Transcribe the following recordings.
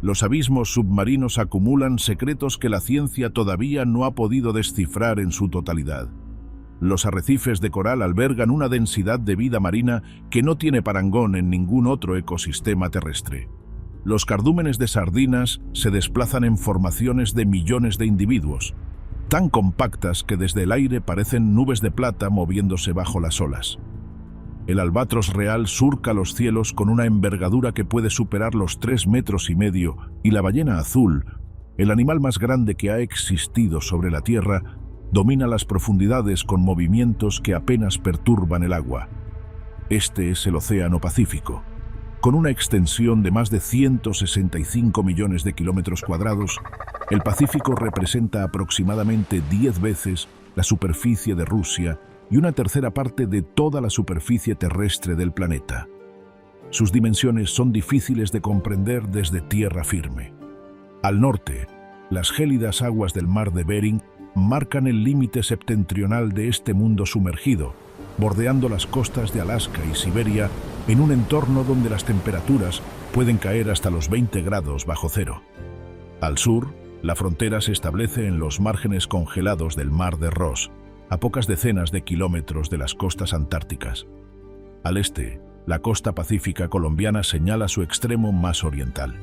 Los abismos submarinos acumulan secretos que la ciencia todavía no ha podido descifrar en su totalidad. Los arrecifes de coral albergan una densidad de vida marina que no tiene parangón en ningún otro ecosistema terrestre. Los cardúmenes de sardinas se desplazan en formaciones de millones de individuos, tan compactas que desde el aire parecen nubes de plata moviéndose bajo las olas. El albatros real surca los cielos con una envergadura que puede superar los 3,5 metros, y la ballena azul, el animal más grande que ha existido sobre la Tierra, domina las profundidades con movimientos que apenas perturban el agua. Este es el Océano Pacífico. Con una extensión de más de 165 millones de kilómetros cuadrados, el Pacífico representa aproximadamente 10 veces la superficie de Rusia y una tercera parte de toda la superficie terrestre del planeta. Sus dimensiones son difíciles de comprender desde tierra firme. Al norte, las gélidas aguas del mar de Bering marcan el límite septentrional de este mundo sumergido, bordeando las costas de Alaska y Siberia en un entorno donde las temperaturas pueden caer hasta los 20 grados bajo cero. Al sur, la frontera se establece en los márgenes congelados del mar de Ross, a pocas decenas de kilómetros de las costas antárticas. Al este, la costa pacífica colombiana señala su extremo más oriental.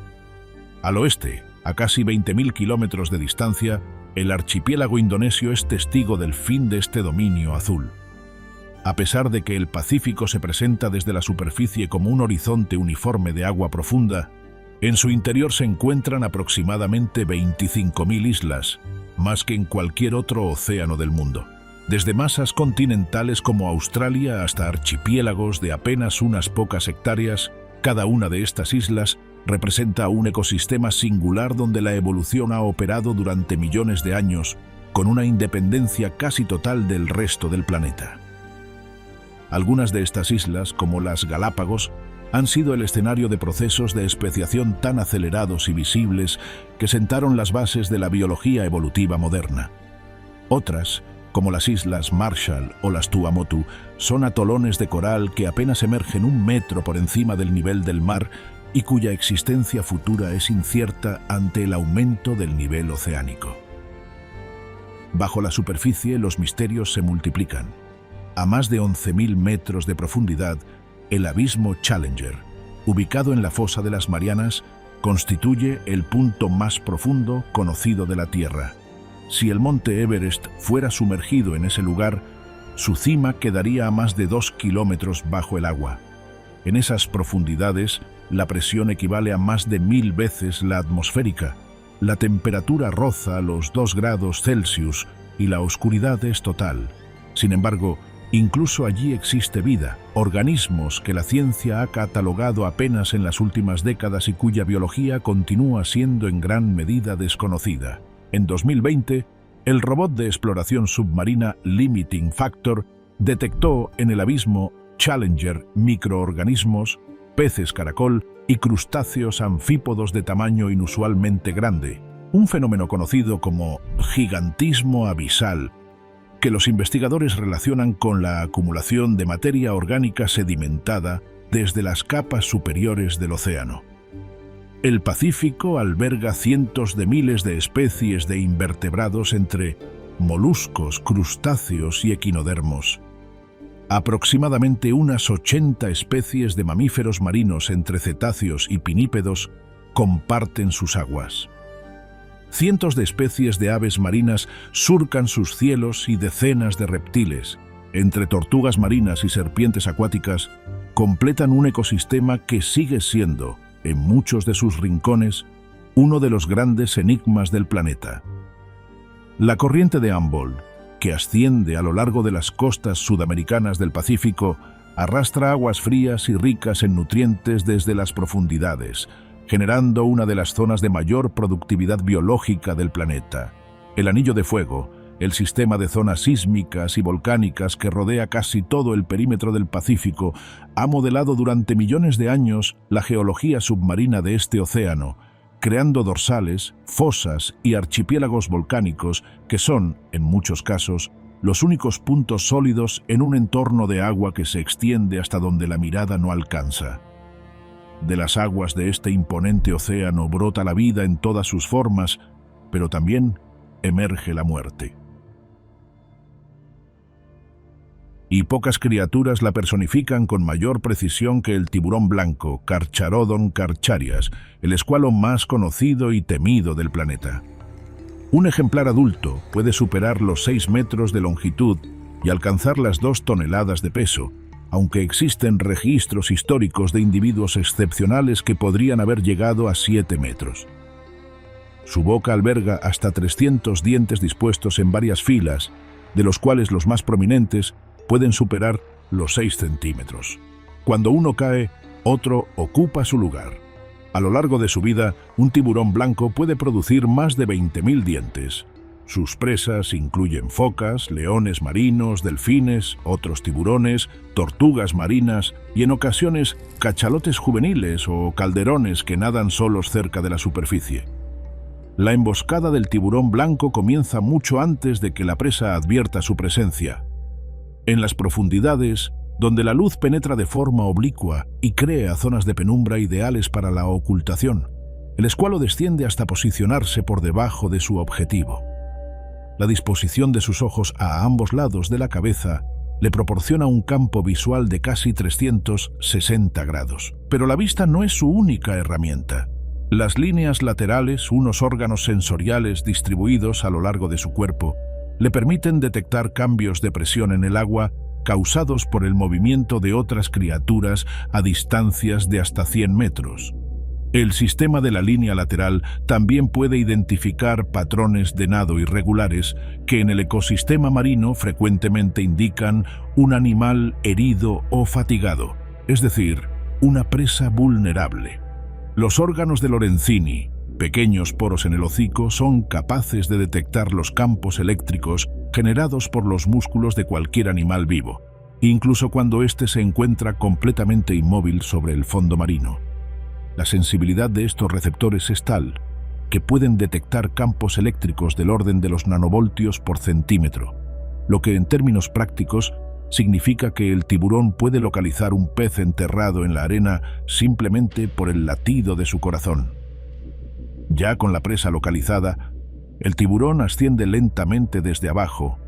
Al oeste, a casi 20.000 kilómetros de distancia, el archipiélago indonesio es testigo del fin de este dominio azul. A pesar de que el Pacífico se presenta desde la superficie como un horizonte uniforme de agua profunda, en su interior se encuentran aproximadamente 25.000 islas, más que en cualquier otro océano del mundo. Desde masas continentales como Australia hasta archipiélagos de apenas unas pocas hectáreas, cada una de estas islas representa un ecosistema singular donde la evolución ha operado durante millones de años, con una independencia casi total del resto del planeta. Algunas de estas islas, como las Galápagos, han sido el escenario de procesos de especiación tan acelerados y visibles que sentaron las bases de la biología evolutiva moderna. Otras, como las islas Marshall o las Tuamotu, son atolones de coral que apenas emergen 1 metro por encima del nivel del mar y cuya existencia futura es incierta ante el aumento del nivel oceánico. Bajo la superficie, los misterios se multiplican. A más de 11.000 metros de profundidad, el abismo Challenger, ubicado en la fosa de las Marianas, constituye el punto más profundo conocido de la Tierra. Si el monte Everest fuera sumergido en ese lugar, su cima quedaría a más de 2 kilómetros bajo el agua. En esas profundidades, la presión equivale a más de 1000 veces la atmosférica, la temperatura roza los 2 grados Celsius y la oscuridad es total. Sin embargo, incluso allí existe vida, organismos que la ciencia ha catalogado apenas en las últimas décadas y cuya biología continúa siendo en gran medida desconocida. En 2020, el robot de exploración submarina Limiting Factor detectó en el abismo Challenger microorganismos, peces caracol y crustáceos anfípodos de tamaño inusualmente grande, un fenómeno conocido como gigantismo abisal, que los investigadores relacionan con la acumulación de materia orgánica sedimentada desde las capas superiores del océano. El Pacífico alberga cientos de miles de especies de invertebrados entre moluscos, crustáceos y equinodermos. Aproximadamente unas 80 especies de mamíferos marinos entre cetáceos y pinípedos comparten sus aguas. Cientos de especies de aves marinas surcan sus cielos y decenas de reptiles, entre tortugas marinas y serpientes acuáticas, completan un ecosistema que sigue siendo, en muchos de sus rincones, uno de los grandes enigmas del planeta. La corriente de Humboldt, que asciende a lo largo de las costas sudamericanas del Pacífico, arrastra aguas frías y ricas en nutrientes desde las profundidades, generando una de las zonas de mayor productividad biológica del planeta. El Anillo de Fuego, el sistema de zonas sísmicas y volcánicas que rodea casi todo el perímetro del Pacífico, ha modelado durante millones de años la geología submarina de este océano, creando dorsales, fosas y archipiélagos volcánicos que son, en muchos casos, los únicos puntos sólidos en un entorno de agua que se extiende hasta donde la mirada no alcanza. De las aguas de este imponente océano brota la vida en todas sus formas, pero también emerge la muerte. Y pocas criaturas la personifican con mayor precisión que el tiburón blanco, Carcharodon carcharias, el escualo más conocido y temido del planeta. Un ejemplar adulto puede superar los 6 metros de longitud y alcanzar las 2 toneladas de peso, aunque existen registros históricos de individuos excepcionales que podrían haber llegado a 7 metros. Su boca alberga hasta 300 dientes dispuestos en varias filas, de los cuales los más prominentes pueden superar los 6 centímetros. Cuando uno cae, otro ocupa su lugar. A lo largo de su vida, un tiburón blanco puede producir más de 20.000 dientes. Sus presas incluyen focas, leones marinos, delfines, otros tiburones, tortugas marinas y en ocasiones cachalotes juveniles o calderones que nadan solos cerca de la superficie. La emboscada del tiburón blanco comienza mucho antes de que la presa advierta su presencia. En las profundidades, donde la luz penetra de forma oblicua y crea zonas de penumbra ideales para la ocultación, el escualo desciende hasta posicionarse por debajo de su objetivo. La disposición de sus ojos a ambos lados de la cabeza le proporciona un campo visual de casi 360 grados. Pero la vista no es su única herramienta. Las líneas laterales, unos órganos sensoriales distribuidos a lo largo de su cuerpo, le permiten detectar cambios de presión en el agua causados por el movimiento de otras criaturas a distancias de hasta 100 metros. El sistema de la línea lateral también puede identificar patrones de nado irregulares que en el ecosistema marino frecuentemente indican un animal herido o fatigado, es decir, una presa vulnerable. Los órganos de Lorenzini, pequeños poros en el hocico, son capaces de detectar los campos eléctricos generados por los músculos de cualquier animal vivo, incluso cuando éste se encuentra completamente inmóvil sobre el fondo marino. La sensibilidad de estos receptores es tal que pueden detectar campos eléctricos del orden de los nanovoltios por centímetro, lo que en términos prácticos significa que el tiburón puede localizar un pez enterrado en la arena simplemente por el latido de su corazón. Ya con la presa localizada, el tiburón asciende lentamente desde abajo,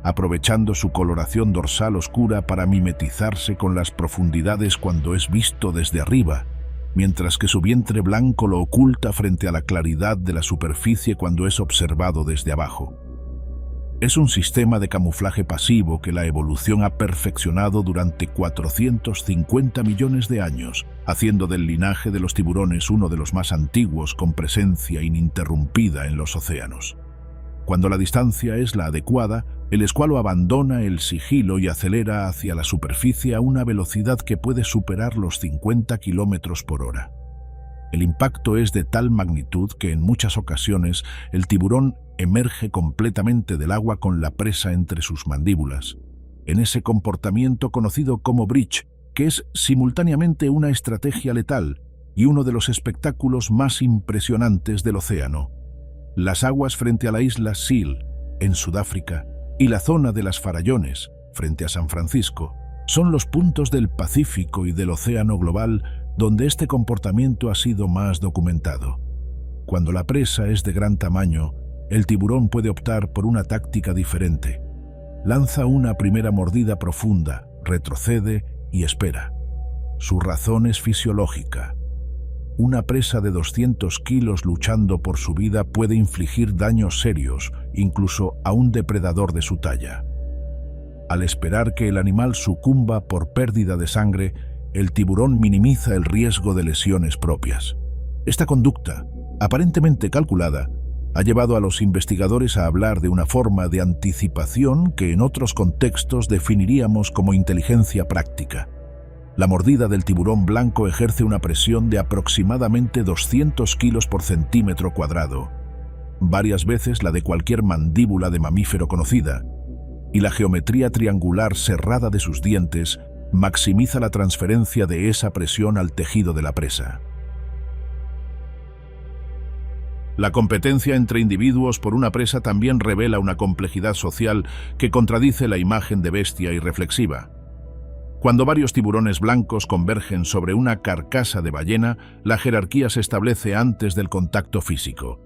aprovechando su coloración dorsal oscura para mimetizarse con las profundidades cuando es visto desde arriba, mientras que su vientre blanco lo oculta frente a la claridad de la superficie cuando es observado desde abajo. Es un sistema de camuflaje pasivo que la evolución ha perfeccionado durante 450 millones de años, haciendo del linaje de los tiburones uno de los más antiguos con presencia ininterrumpida en los océanos. Cuando la distancia es la adecuada, el escualo abandona el sigilo y acelera hacia la superficie a una velocidad que puede superar los 50 kilómetros por hora. El impacto es de tal magnitud que en muchas ocasiones el tiburón emerge completamente del agua con la presa entre sus mandíbulas, en ese comportamiento conocido como bridge, que es simultáneamente una estrategia letal y uno de los espectáculos más impresionantes del océano. Las aguas frente a la isla Seal, en Sudáfrica, y la zona de las Farallones, frente a San Francisco, son los puntos del Pacífico y del océano global donde este comportamiento ha sido más documentado. Cuando la presa es de gran tamaño, el tiburón puede optar por una táctica diferente. Lanza una primera mordida profunda, retrocede y espera. Su razón es fisiológica. Una presa de 200 kilos luchando por su vida puede infligir daños serios, incluso a un depredador de su talla. Al esperar que el animal sucumba por pérdida de sangre, el tiburón minimiza el riesgo de lesiones propias. Esta conducta, aparentemente calculada, ha llevado a los investigadores a hablar de una forma de anticipación que en otros contextos definiríamos como inteligencia práctica. La mordida del tiburón blanco ejerce una presión de aproximadamente 200 kilos por centímetro cuadrado, varias veces la de cualquier mandíbula de mamífero conocida, y la geometría triangular cerrada de sus dientes maximiza la transferencia de esa presión al tejido de la presa. La competencia entre individuos por una presa también revela una complejidad social que contradice la imagen de bestia irreflexiva. Cuando varios tiburones blancos convergen sobre una carcasa de ballena, la jerarquía se establece antes del contacto físico.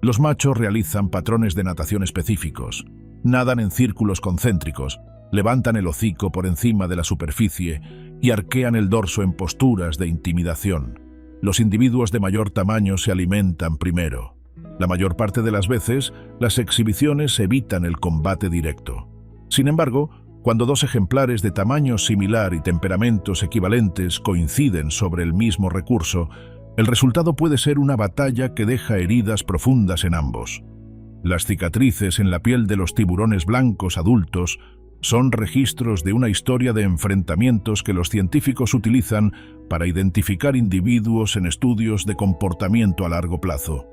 Los machos realizan patrones de natación específicos, nadan en círculos concéntricos, levantan el hocico por encima de la superficie y arquean el dorso en posturas de intimidación. Los individuos de mayor tamaño se alimentan primero. La mayor parte de las veces, las exhibiciones evitan el combate directo. Sin embargo, cuando dos ejemplares de tamaño similar y temperamentos equivalentes coinciden sobre el mismo recurso, el resultado puede ser una batalla que deja heridas profundas en ambos. Las cicatrices en la piel de los tiburones blancos adultos son registros de una historia de enfrentamientos que los científicos utilizan para identificar individuos en estudios de comportamiento a largo plazo.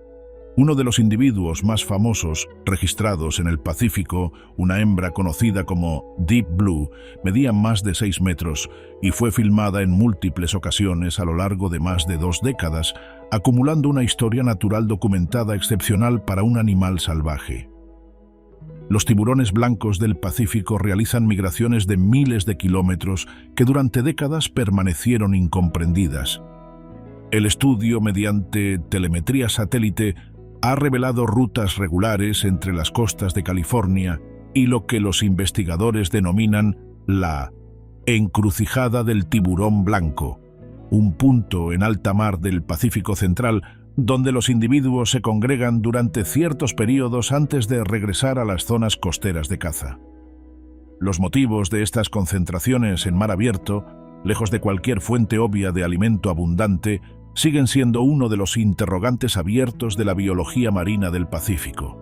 Uno de los individuos más famosos registrados en el Pacífico, una hembra conocida como Deep Blue, medía más de 6 metros y fue filmada en múltiples ocasiones a lo largo de más de 2 décadas, acumulando una historia natural documentada excepcional para un animal salvaje. Los tiburones blancos del Pacífico realizan migraciones de miles de kilómetros que durante décadas permanecieron incomprendidas. El estudio mediante telemetría satélite ha revelado rutas regulares entre las costas de California y lo que los investigadores denominan la encrucijada del tiburón blanco, un punto en alta mar del Pacífico Central donde los individuos se congregan durante ciertos periodos antes de regresar a las zonas costeras de caza. Los motivos de estas concentraciones en mar abierto, lejos de cualquier fuente obvia de alimento abundante, siguen siendo uno de los interrogantes abiertos de la biología marina del Pacífico.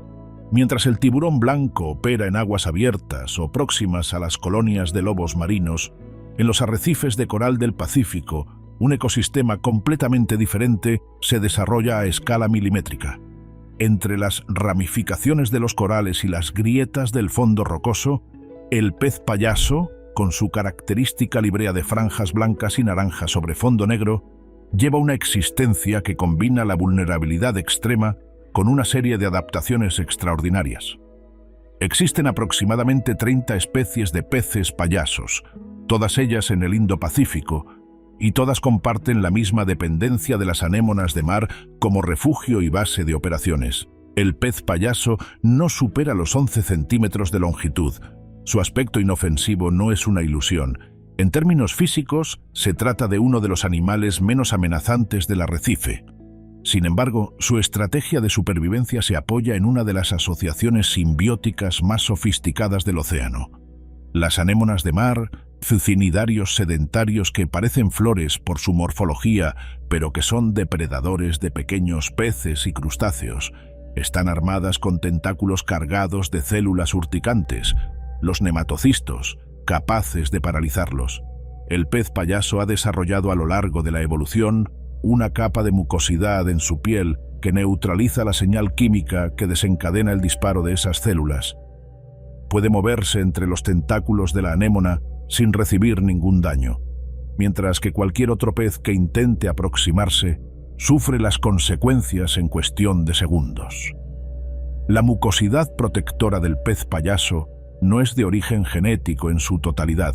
Mientras el tiburón blanco opera en aguas abiertas o próximas a las colonias de lobos marinos, en los arrecifes de coral del Pacífico, un ecosistema completamente diferente se desarrolla a escala milimétrica. Entre las ramificaciones de los corales y las grietas del fondo rocoso, el pez payaso, con su característica librea de franjas blancas y naranjas sobre fondo negro, lleva una existencia que combina la vulnerabilidad extrema con una serie de adaptaciones extraordinarias. Existen aproximadamente 30 especies de peces payasos, todas ellas en el Indo-Pacífico, y todas comparten la misma dependencia de las anémonas de mar como refugio y base de operaciones. El pez payaso no supera los 11 centímetros de longitud. Su aspecto inofensivo no es una ilusión. En términos físicos, se trata de uno de los animales menos amenazantes del arrecife. Sin embargo, su estrategia de supervivencia se apoya en una de las asociaciones simbióticas más sofisticadas del océano. Las anémonas de mar, cicinidarios sedentarios que parecen flores por su morfología, pero que son depredadores de pequeños peces y crustáceos, están armadas con tentáculos cargados de células urticantes, los nematocistos, capaces de paralizarlos. El pez payaso ha desarrollado a lo largo de la evolución una capa de mucosidad en su piel que neutraliza la señal química que desencadena el disparo de esas células. Puede moverse entre los tentáculos de la anémona sin recibir ningún daño, mientras que cualquier otro pez que intente aproximarse sufre las consecuencias en cuestión de segundos. La mucosidad protectora del pez payaso no es de origen genético en su totalidad.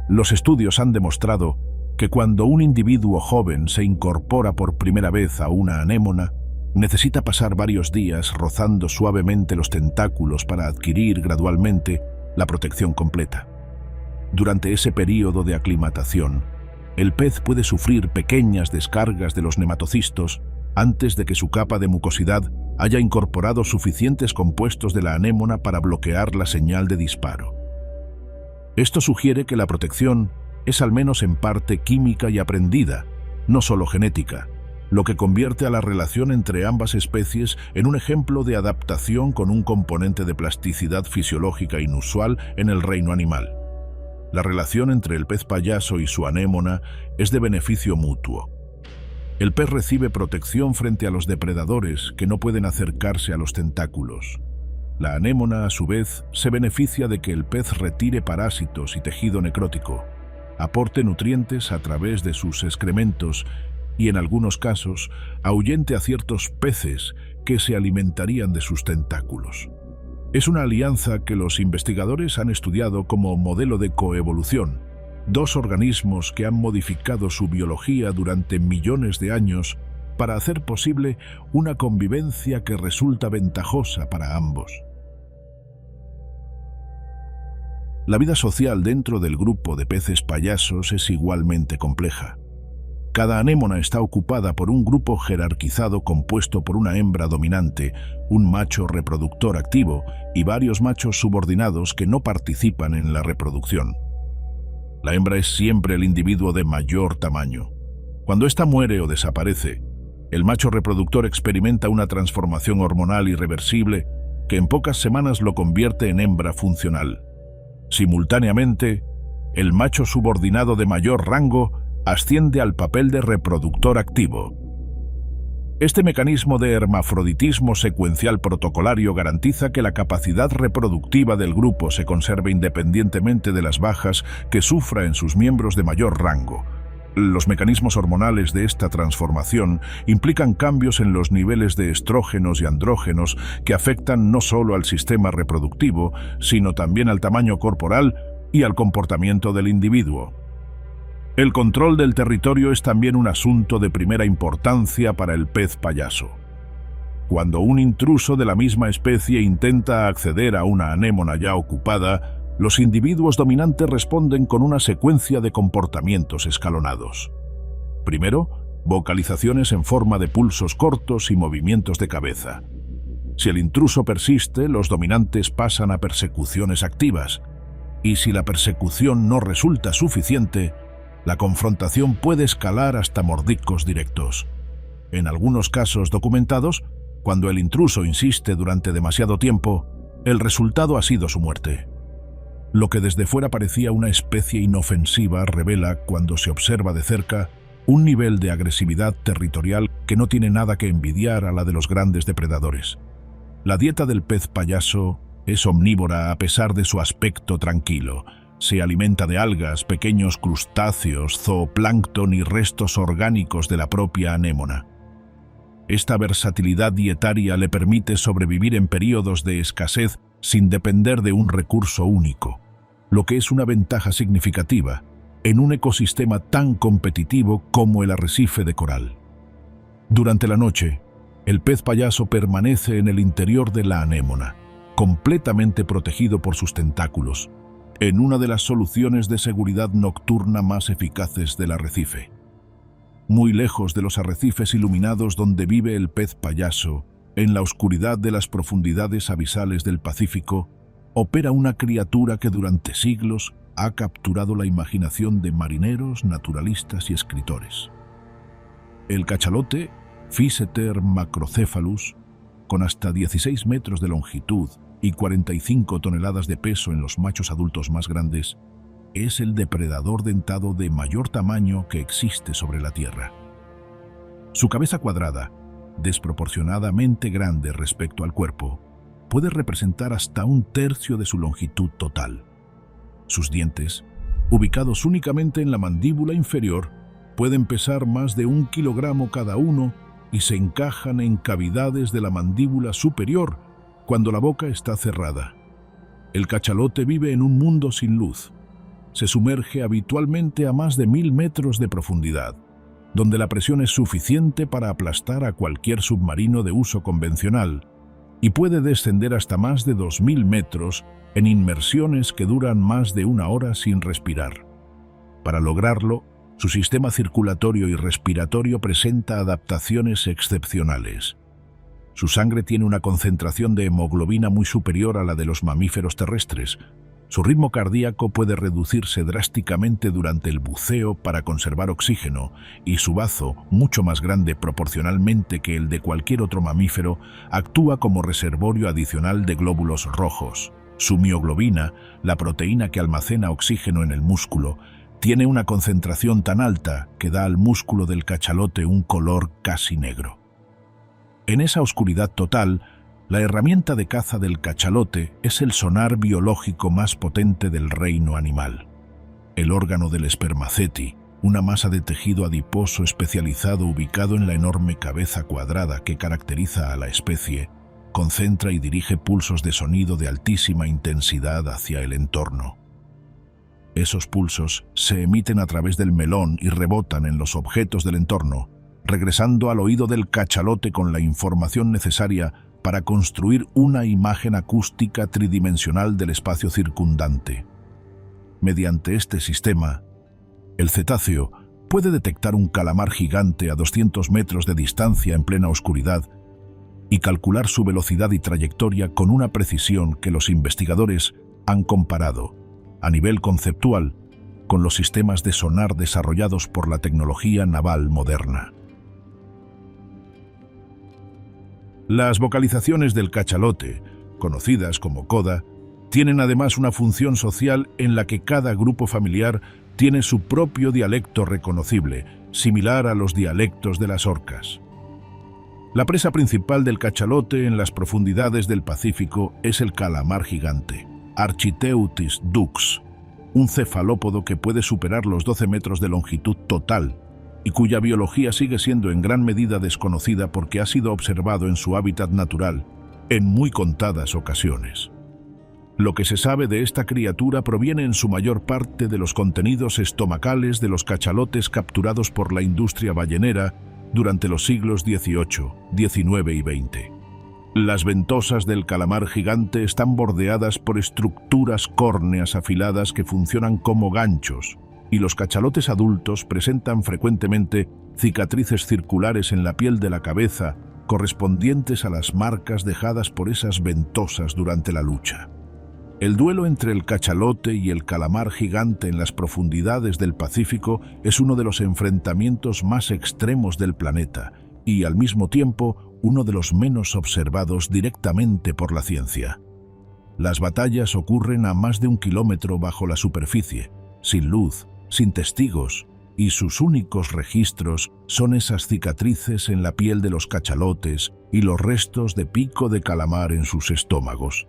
Los estudios han demostrado que cuando un individuo joven se incorpora por primera vez a una anémona, necesita pasar varios días rozando suavemente los tentáculos para adquirir gradualmente la protección completa. Durante ese período de aclimatación, el pez puede sufrir pequeñas descargas de los nematocistos antes de que su capa de mucosidad haya incorporado suficientes compuestos de la anémona para bloquear la señal de disparo. Esto sugiere que la protección es al menos en parte química y aprendida, no solo genética, lo que convierte a la relación entre ambas especies en un ejemplo de adaptación con un componente de plasticidad fisiológica inusual en el reino animal. La relación entre el pez payaso y su anémona es de beneficio mutuo. El pez recibe protección frente a los depredadores que no pueden acercarse a los tentáculos. La anémona, a su vez, se beneficia de que el pez retire parásitos y tejido necrótico, aporte nutrientes a través de sus excrementos y, en algunos casos, ahuyente a ciertos peces que se alimentarían de sus tentáculos. Es una alianza que los investigadores han estudiado como modelo de coevolución, dos organismos que han modificado su biología durante millones de años para hacer posible una convivencia que resulta ventajosa para ambos. La vida social dentro del grupo de peces payasos es igualmente compleja. Cada anémona está ocupada por un grupo jerarquizado compuesto por una hembra dominante, un macho reproductor activo y varios machos subordinados que no participan en la reproducción. La hembra es siempre el individuo de mayor tamaño. Cuando ésta muere o desaparece, el macho reproductor experimenta una transformación hormonal irreversible que en pocas semanas lo convierte en hembra funcional. Simultáneamente, el macho subordinado de mayor rango asciende al papel de reproductor activo. Este mecanismo de hermafroditismo secuencial protocolario garantiza que la capacidad reproductiva del grupo se conserve independientemente de las bajas que sufra en sus miembros de mayor rango. Los mecanismos hormonales de esta transformación implican cambios en los niveles de estrógenos y andrógenos que afectan no solo al sistema reproductivo, sino también al tamaño corporal y al comportamiento del individuo. El control del territorio es también un asunto de primera importancia para el pez payaso. Cuando un intruso de la misma especie intenta acceder a una anémona ya ocupada, los individuos dominantes responden con una secuencia de comportamientos escalonados. Primero, vocalizaciones en forma de pulsos cortos y movimientos de cabeza. Si el intruso persiste, los dominantes pasan a persecuciones activas, y si la persecución no resulta suficiente, la confrontación puede escalar hasta mordiscos directos. En algunos casos documentados, cuando el intruso insiste durante demasiado tiempo, el resultado ha sido su muerte. Lo que desde fuera parecía una especie inofensiva revela, cuando se observa de cerca, un nivel de agresividad territorial que no tiene nada que envidiar a la de los grandes depredadores. La dieta del pez payaso es omnívora a pesar de su aspecto tranquilo. Se alimenta de algas, pequeños crustáceos, zooplancton y restos orgánicos de la propia anémona. Esta versatilidad dietaria le permite sobrevivir en períodos de escasez sin depender de un recurso único, lo que es una ventaja significativa en un ecosistema tan competitivo como el arrecife de coral. Durante la noche, el pez payaso permanece en el interior de la anémona, completamente protegido por sus tentáculos, en una de las soluciones de seguridad nocturna más eficaces del arrecife. Muy lejos de los arrecifes iluminados donde vive el pez payaso, en la oscuridad de las profundidades abisales del Pacífico, opera una criatura que durante siglos ha capturado la imaginación de marineros, naturalistas y escritores. El cachalote, Physeter macrocephalus, con hasta 16 metros de longitud y 45 toneladas de peso en los machos adultos más grandes, es el depredador dentado de mayor tamaño que existe sobre la Tierra. Su cabeza cuadrada, desproporcionadamente grande respecto al cuerpo, puede representar hasta un tercio de su longitud total. Sus dientes, ubicados únicamente en la mandíbula inferior, pueden pesar más de 1 kilogramo cada uno y se encajan en cavidades de la mandíbula superior cuando la boca está cerrada. El cachalote vive en un mundo sin luz. Se sumerge habitualmente a más de 1000 metros de profundidad, donde la presión es suficiente para aplastar a cualquier submarino de uso convencional, y puede descender hasta más de 2000 metros en inmersiones que duran más de 1 hora sin respirar. Para lograrlo, su sistema circulatorio y respiratorio presenta adaptaciones excepcionales. Su sangre tiene una concentración de hemoglobina muy superior a la de los mamíferos terrestres. Su ritmo cardíaco puede reducirse drásticamente durante el buceo para conservar oxígeno, y su bazo, mucho más grande proporcionalmente que el de cualquier otro mamífero, actúa como reservorio adicional de glóbulos rojos. Su mioglobina, la proteína que almacena oxígeno en el músculo, tiene una concentración tan alta que da al músculo del cachalote un color casi negro. En esa oscuridad total, la herramienta de caza del cachalote es el sonar biológico más potente del reino animal. El órgano del spermaceti, una masa de tejido adiposo especializado ubicado en la enorme cabeza cuadrada que caracteriza a la especie, concentra y dirige pulsos de sonido de altísima intensidad hacia el entorno. Esos pulsos se emiten a través del melón y rebotan en los objetos del entorno, regresando al oído del cachalote con la información necesaria para construir una imagen acústica tridimensional del espacio circundante. Mediante este sistema, el cetáceo puede detectar un calamar gigante a 200 metros de distancia en plena oscuridad y calcular su velocidad y trayectoria con una precisión que los investigadores han comparado, a nivel conceptual, con los sistemas de sonar desarrollados por la tecnología naval moderna. Las vocalizaciones del cachalote, conocidas como coda, tienen además una función social en la que cada grupo familiar tiene su propio dialecto reconocible, similar a los dialectos de las orcas. La presa principal del cachalote en las profundidades del Pacífico es el calamar gigante, Architeuthis dux, un cefalópodo que puede superar los 12 metros de longitud total y cuya biología sigue siendo en gran medida desconocida porque ha sido observado en su hábitat natural en muy contadas ocasiones. Lo que se sabe de esta criatura proviene en su mayor parte de los contenidos estomacales de los cachalotes capturados por la industria ballenera durante los siglos XVIII, XIX y XX. Las ventosas del calamar gigante están bordeadas por estructuras córneas afiladas que funcionan como ganchos, y los cachalotes adultos presentan frecuentemente cicatrices circulares en la piel de la cabeza correspondientes a las marcas dejadas por esas ventosas durante la lucha. El duelo entre el cachalote y el calamar gigante en las profundidades del Pacífico es uno de los enfrentamientos más extremos del planeta y, al mismo tiempo, uno de los menos observados directamente por la ciencia. Las batallas ocurren a más de 1 kilómetro bajo la superficie, sin luz, sin testigos, y sus únicos registros son esas cicatrices en la piel de los cachalotes y los restos de pico de calamar en sus estómagos.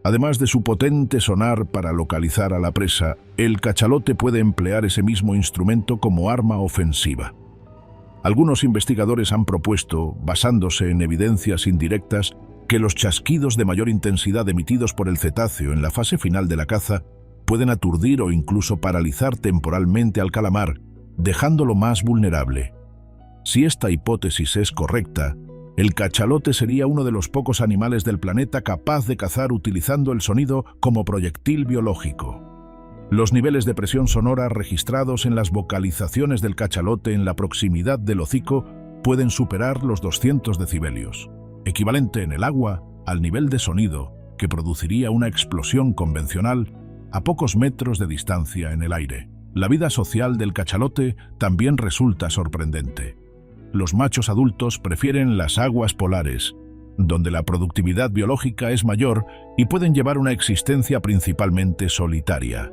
Además de su potente sonar para localizar a la presa, el cachalote puede emplear ese mismo instrumento como arma ofensiva. Algunos investigadores han propuesto, basándose en evidencias indirectas, que los chasquidos de mayor intensidad emitidos por el cetáceo en la fase final de la caza pueden aturdir o incluso paralizar temporalmente al calamar, dejándolo más vulnerable. Si esta hipótesis es correcta, el cachalote sería uno de los pocos animales del planeta capaz de cazar utilizando el sonido como proyectil biológico. Los niveles de presión sonora registrados en las vocalizaciones del cachalote en la proximidad del hocico pueden superar los 200 decibelios, equivalente en el agua al nivel de sonido que produciría una explosión convencional a pocos metros de distancia en el aire. La vida social del cachalote también resulta sorprendente. Los machos adultos prefieren las aguas polares, donde la productividad biológica es mayor y pueden llevar una existencia principalmente solitaria.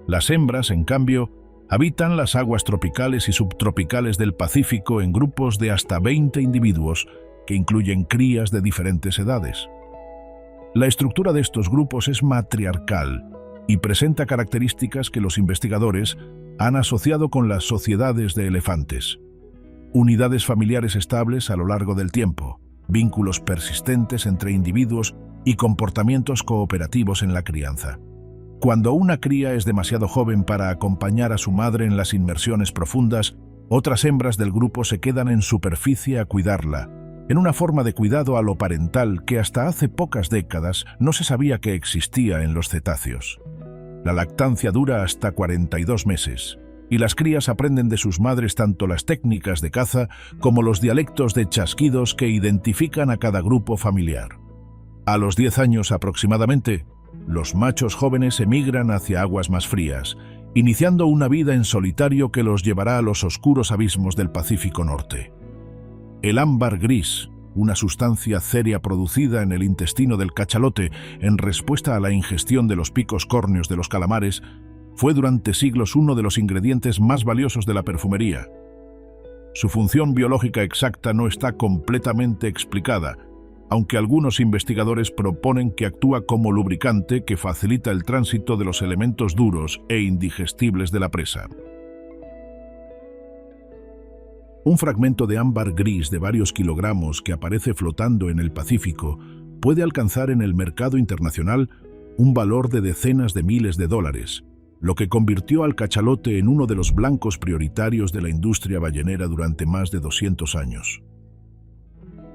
Las hembras, en cambio, habitan las aguas tropicales y subtropicales del Pacífico en grupos de hasta 20 individuos, que incluyen crías de diferentes edades. La estructura de estos grupos es matriarcal y presenta características que los investigadores han asociado con las sociedades de elefantes. Unidades familiares estables a lo largo del tiempo, vínculos persistentes entre individuos y comportamientos cooperativos en la crianza. Cuando una cría es demasiado joven para acompañar a su madre en las inmersiones profundas, otras hembras del grupo se quedan en superficie a cuidarla, en una forma de cuidado a lo parental que hasta hace pocas décadas no se sabía que existía en los cetáceos. La lactancia dura hasta 42 meses, y las crías aprenden de sus madres tanto las técnicas de caza como los dialectos de chasquidos que identifican a cada grupo familiar. A los 10 años aproximadamente, los machos jóvenes emigran hacia aguas más frías, iniciando una vida en solitario que los llevará a los oscuros abismos del Pacífico Norte. El ámbar gris, una sustancia cérea producida en el intestino del cachalote en respuesta a la ingestión de los picos córneos de los calamares, fue durante siglos uno de los ingredientes más valiosos de la perfumería. Su función biológica exacta no está completamente explicada, aunque algunos investigadores proponen que actúa como lubricante que facilita el tránsito de los elementos duros e indigestibles de la presa. Un fragmento de ámbar gris de varios kilogramos que aparece flotando en el Pacífico puede alcanzar en el mercado internacional un valor de decenas de miles de dólares, lo que convirtió al cachalote en uno de los blancos prioritarios de la industria ballenera durante más de 200 años.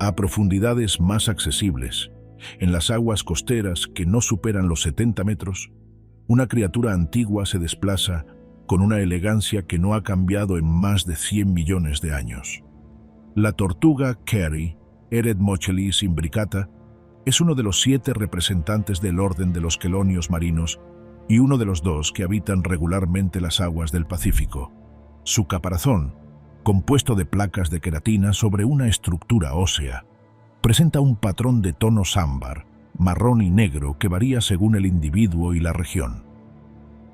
A profundidades más accesibles, en las aguas costeras que no superan los 70 metros, una criatura antigua se desplaza con una elegancia que no ha cambiado en más de 100 millones de años. La tortuga Carey, Eretmochelis imbricata, es uno de los 7 representantes del orden de los quelonios marinos y uno de los 2 que habitan regularmente las aguas del Pacífico. Su caparazón, compuesto de placas de queratina sobre una estructura ósea, presenta un patrón de tonos ámbar, marrón y negro que varía según el individuo y la región.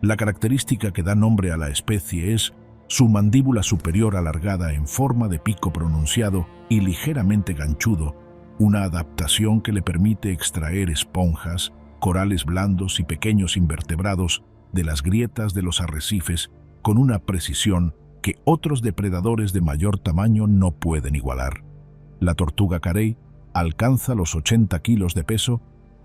La característica que da nombre a la especie es su mandíbula superior alargada en forma de pico pronunciado y ligeramente ganchudo, una adaptación que le permite extraer esponjas, corales blandos y pequeños invertebrados de las grietas de los arrecifes con una precisión que otros depredadores de mayor tamaño no pueden igualar. La tortuga carey alcanza los 80 kilos de peso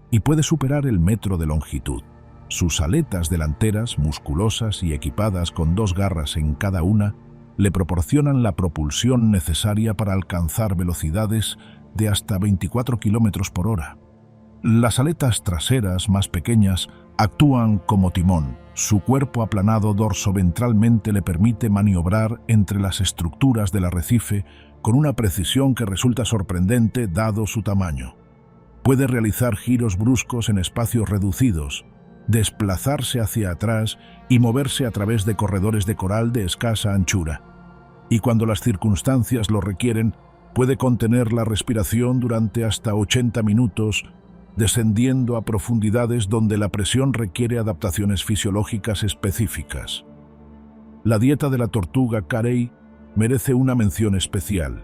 y puede superar el metro de longitud. Sus aletas delanteras, musculosas y equipadas con 2 garras en cada una, le proporcionan la propulsión necesaria para alcanzar velocidades de hasta 24 kilómetros por hora. Las aletas traseras más pequeñas actúan como timón. Su cuerpo aplanado dorsoventralmente le permite maniobrar entre las estructuras del arrecife con una precisión que resulta sorprendente dado su tamaño. Puede realizar giros bruscos en espacios reducidos, desplazarse hacia atrás y moverse a través de corredores de coral de escasa anchura. Y cuando las circunstancias lo requieren, puede contener la respiración durante hasta 80 minutos, descendiendo a profundidades donde la presión requiere adaptaciones fisiológicas específicas. La dieta de la tortuga carey merece una mención especial.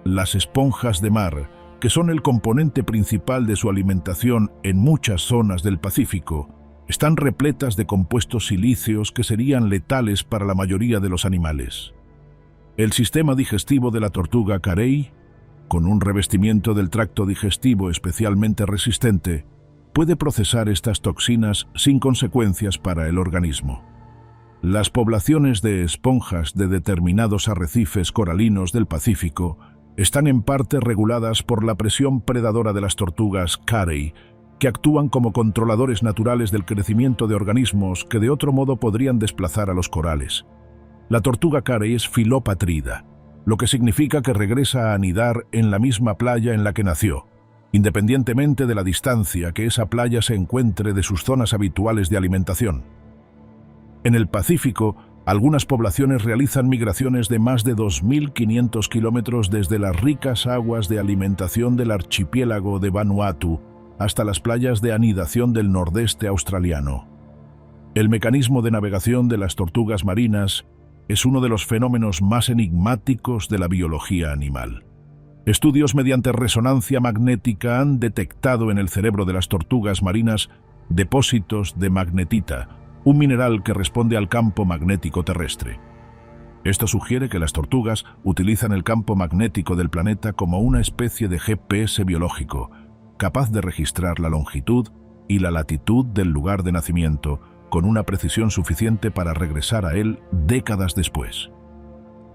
Las esponjas de mar, que son el componente principal de su alimentación en muchas zonas del Pacífico, están repletas de compuestos silíceos que serían letales para la mayoría de los animales. El sistema digestivo de la tortuga carey, con un revestimiento del tracto digestivo especialmente resistente, puede procesar estas toxinas sin consecuencias para el organismo. Las poblaciones de esponjas de determinados arrecifes coralinos del Pacífico están en parte reguladas por la presión predadora de las tortugas carey, que actúan como controladores naturales del crecimiento de organismos que de otro modo podrían desplazar a los corales. La tortuga carey es filópatrida, lo que significa que regresa a anidar en la misma playa en la que nació, independientemente de la distancia que esa playa se encuentre de sus zonas habituales de alimentación. En el Pacífico, algunas poblaciones realizan migraciones de más de 2.500 kilómetros desde las ricas aguas de alimentación del archipiélago de Vanuatu hasta las playas de anidación del nordeste australiano. El mecanismo de navegación de las tortugas marinas es uno de los fenómenos más enigmáticos de la biología animal. Estudios mediante resonancia magnética han detectado en el cerebro de las tortugas marinas depósitos de magnetita, un mineral que responde al campo magnético terrestre. Esto sugiere que las tortugas utilizan el campo magnético del planeta como una especie de GPS biológico, capaz de registrar la longitud y la latitud del lugar de nacimiento, con una precisión suficiente para regresar a él décadas después.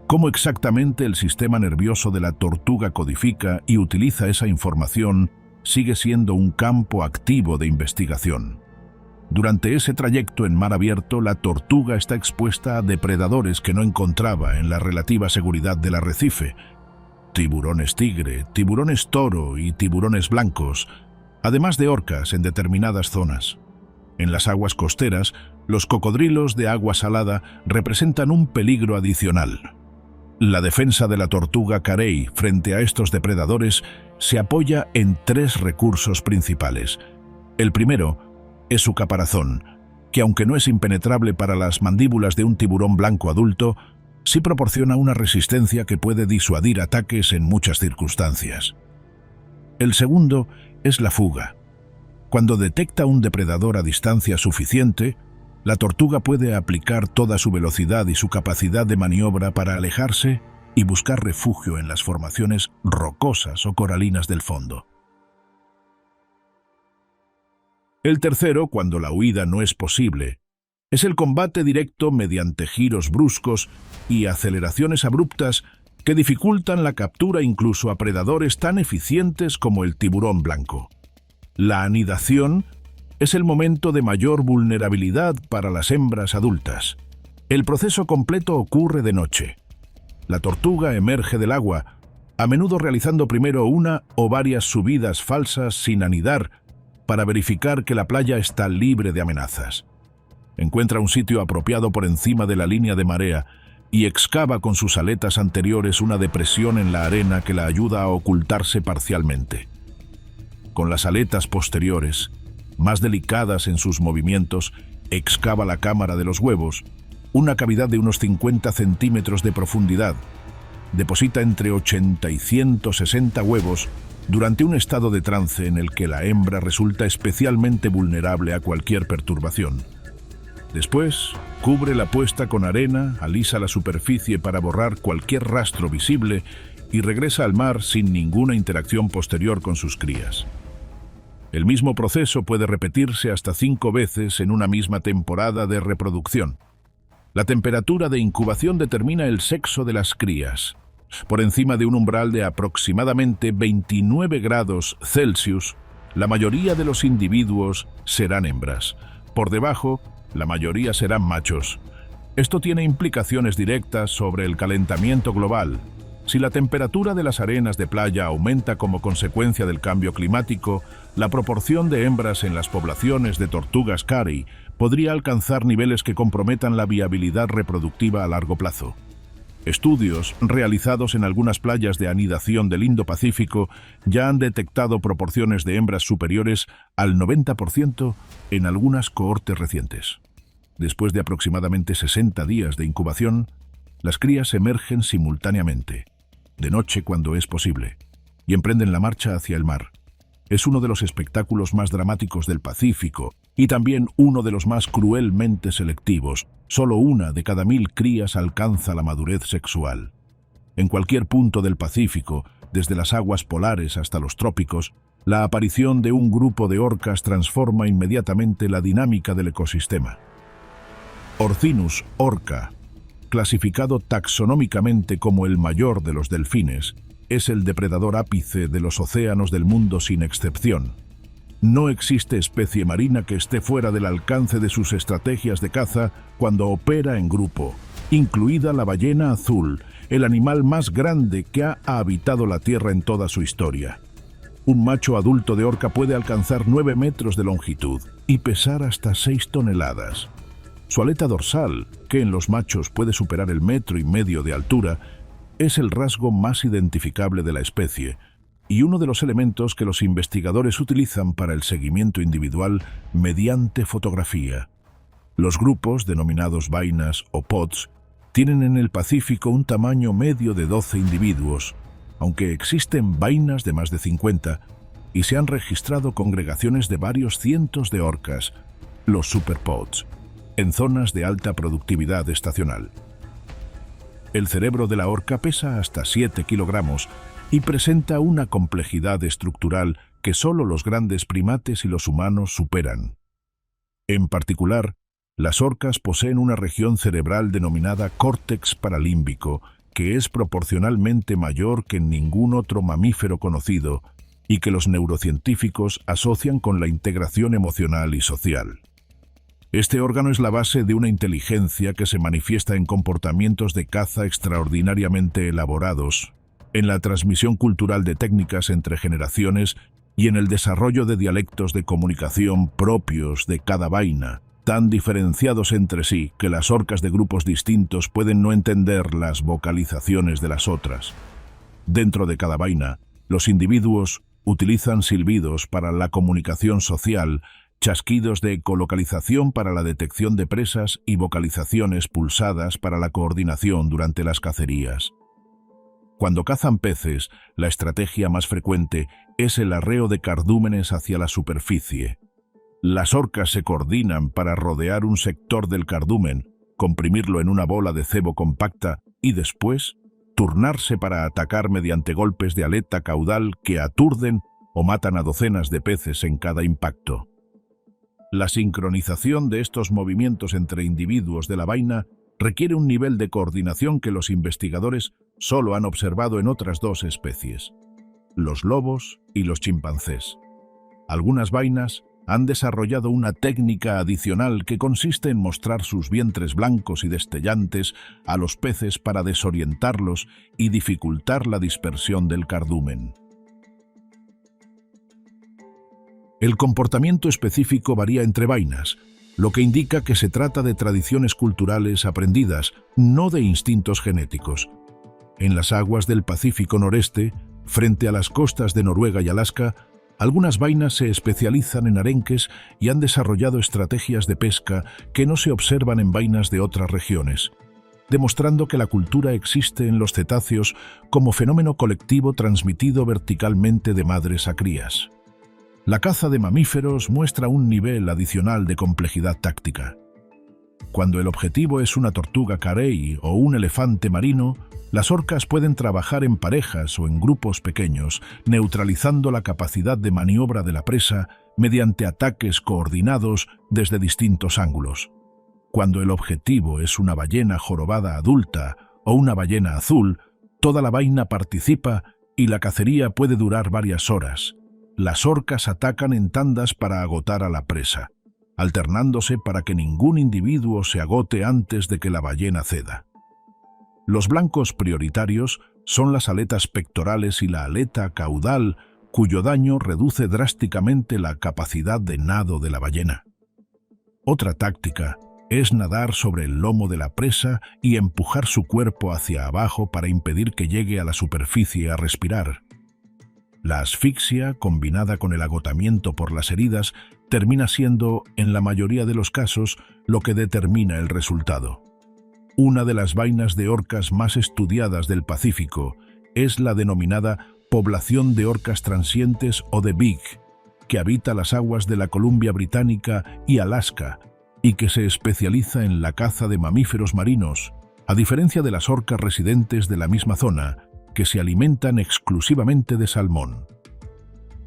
¿Cómo exactamente el sistema nervioso de la tortuga codifica y utiliza esa información sigue siendo un campo activo de investigación? Durante ese trayecto en mar abierto, la tortuga está expuesta a depredadores que no encontraba en la relativa seguridad del arrecife: tiburones tigre, tiburones toro y tiburones blancos, además de orcas en determinadas zonas. En las aguas costeras, los cocodrilos de agua salada representan un peligro adicional. La defensa de la tortuga carey frente a estos depredadores se apoya en 3 recursos principales. El primero es su caparazón, que aunque no es impenetrable para las mandíbulas de un tiburón blanco adulto, sí proporciona una resistencia que puede disuadir ataques en muchas circunstancias. El segundo es la fuga. Cuando detecta un depredador a distancia suficiente, la tortuga puede aplicar toda su velocidad y su capacidad de maniobra para alejarse y buscar refugio en las formaciones rocosas o coralinas del fondo. El tercero, cuando la huida no es posible, Es el combate directo mediante giros bruscos y aceleraciones abruptas que dificultan la captura incluso a predadores tan eficientes como el tiburón blanco. La anidación es el momento de mayor vulnerabilidad para las hembras adultas. El proceso completo ocurre de noche. La tortuga emerge del agua, a menudo realizando primero una o varias subidas falsas sin anidar para verificar que la playa está libre de amenazas. Encuentra un sitio apropiado por encima de la línea de marea y excava con sus aletas anteriores una depresión en la arena que la ayuda a ocultarse parcialmente. Con las aletas posteriores, más delicadas en sus movimientos, excava la cámara de los huevos, una cavidad de unos 50 centímetros de profundidad. Deposita entre 80 y 160 huevos durante un estado de trance en el que la hembra resulta especialmente vulnerable a cualquier perturbación. Después, cubre la puesta con arena, alisa la superficie para borrar cualquier rastro visible y regresa al mar sin ninguna interacción posterior con sus crías. El mismo proceso puede repetirse hasta 5 veces en una misma temporada de reproducción. La temperatura de incubación determina el sexo de las crías. Por encima de un umbral de aproximadamente 29 grados Celsius, la mayoría de los individuos serán hembras. Por debajo, la mayoría serán machos. Esto tiene implicaciones directas sobre el calentamiento global. Si la temperatura de las arenas de playa aumenta como consecuencia del cambio climático, la proporción de hembras en las poblaciones de tortugas carey podría alcanzar niveles que comprometan la viabilidad reproductiva a largo plazo. Estudios realizados en algunas playas de anidación del Indo-Pacífico ya han detectado proporciones de hembras superiores al 90% en algunas cohortes recientes. Después de aproximadamente 60 días de incubación, las crías emergen simultáneamente, de noche cuando es posible, y emprenden la marcha hacia el mar. Es uno de los espectáculos más dramáticos del Pacífico y también uno de los más cruelmente selectivos. Solo una de cada 1000 crías alcanza la madurez sexual. En cualquier punto del Pacífico, desde las aguas polares hasta los trópicos, la aparición de un grupo de orcas transforma inmediatamente la dinámica del ecosistema. Orcinus orca, clasificado taxonómicamente como el mayor de los delfines, es el depredador ápice de los océanos del mundo sin excepción. No existe especie marina que esté fuera del alcance de sus estrategias de caza cuando opera en grupo, incluida la ballena azul, el animal más grande que ha habitado la Tierra en toda su historia. Un macho adulto de orca puede alcanzar 9 metros de longitud y pesar hasta 6 toneladas. Su aleta dorsal, que en los machos puede superar el 1,5 metros de altura, es el rasgo más identificable de la especie y uno de los elementos que los investigadores utilizan para el seguimiento individual mediante fotografía. Los grupos, denominados vainas o pods, tienen en el Pacífico un tamaño medio de 12 individuos, aunque existen vainas de más de 50 y se han registrado congregaciones de varios cientos de orcas, los superpods, en zonas de alta productividad estacional. El cerebro de la orca pesa hasta 7 kilogramos y presenta una complejidad estructural que solo los grandes primates y los humanos superan. En particular, las orcas poseen una región cerebral denominada córtex paralímbico, que es proporcionalmente mayor que en ningún otro mamífero conocido y que los neurocientíficos asocian con la integración emocional y social. Este órgano es la base de una inteligencia que se manifiesta en comportamientos de caza extraordinariamente elaborados, en la transmisión cultural de técnicas entre generaciones y en el desarrollo de dialectos de comunicación propios de cada vaina, tan diferenciados entre sí que las orcas de grupos distintos pueden no entender las vocalizaciones de las otras. Dentro de cada vaina, los individuos utilizan silbidos para la comunicación social, chasquidos de ecolocalización para la detección de presas y vocalizaciones pulsadas para la coordinación durante las cacerías. Cuando cazan peces, la estrategia más frecuente es el arreo de cardúmenes hacia la superficie. Las orcas se coordinan para rodear un sector del cardumen, comprimirlo en una bola de cebo compacta y después turnarse para atacar mediante golpes de aleta caudal que aturden o matan a docenas de peces en cada impacto. La sincronización de estos movimientos entre individuos de la vaina requiere un nivel de coordinación que los investigadores solo han observado en otras dos especies, los lobos y los chimpancés. Algunas vainas han desarrollado una técnica adicional que consiste en mostrar sus vientres blancos y destellantes a los peces para desorientarlos y dificultar la dispersión del cardumen. El comportamiento específico varía entre vainas, lo que indica que se trata de tradiciones culturales aprendidas, no de instintos genéticos. En las aguas del Pacífico Noreste, frente a las costas de Noruega y Alaska, algunas vainas se especializan en arenques y han desarrollado estrategias de pesca que no se observan en vainas de otras regiones, demostrando que la cultura existe en los cetáceos como fenómeno colectivo transmitido verticalmente de madres a crías. La caza de mamíferos muestra un nivel adicional de complejidad táctica. Cuando el objetivo es una tortuga carey o un elefante marino, las orcas pueden trabajar en parejas o en grupos pequeños, neutralizando la capacidad de maniobra de la presa mediante ataques coordinados desde distintos ángulos. Cuando el objetivo es una ballena jorobada adulta o una ballena azul, toda la vaina participa y la cacería puede durar varias horas. Las orcas atacan en tandas para agotar a la presa, alternándose para que ningún individuo se agote antes de que la ballena ceda. Los blancos prioritarios son las aletas pectorales y la aleta caudal, cuyo daño reduce drásticamente la capacidad de nado de la ballena. Otra táctica es nadar sobre el lomo de la presa y empujar su cuerpo hacia abajo para impedir que llegue a la superficie a respirar. La asfixia, combinada con el agotamiento por las heridas, termina siendo, en la mayoría de los casos, lo que determina el resultado. Una de las vainas de orcas más estudiadas del Pacífico es la denominada población de orcas transientes o de Big, que habita las aguas de la Columbia Británica y Alaska y que se especializa en la caza de mamíferos marinos, a diferencia de las orcas residentes de la misma zona, que se alimentan exclusivamente de salmón.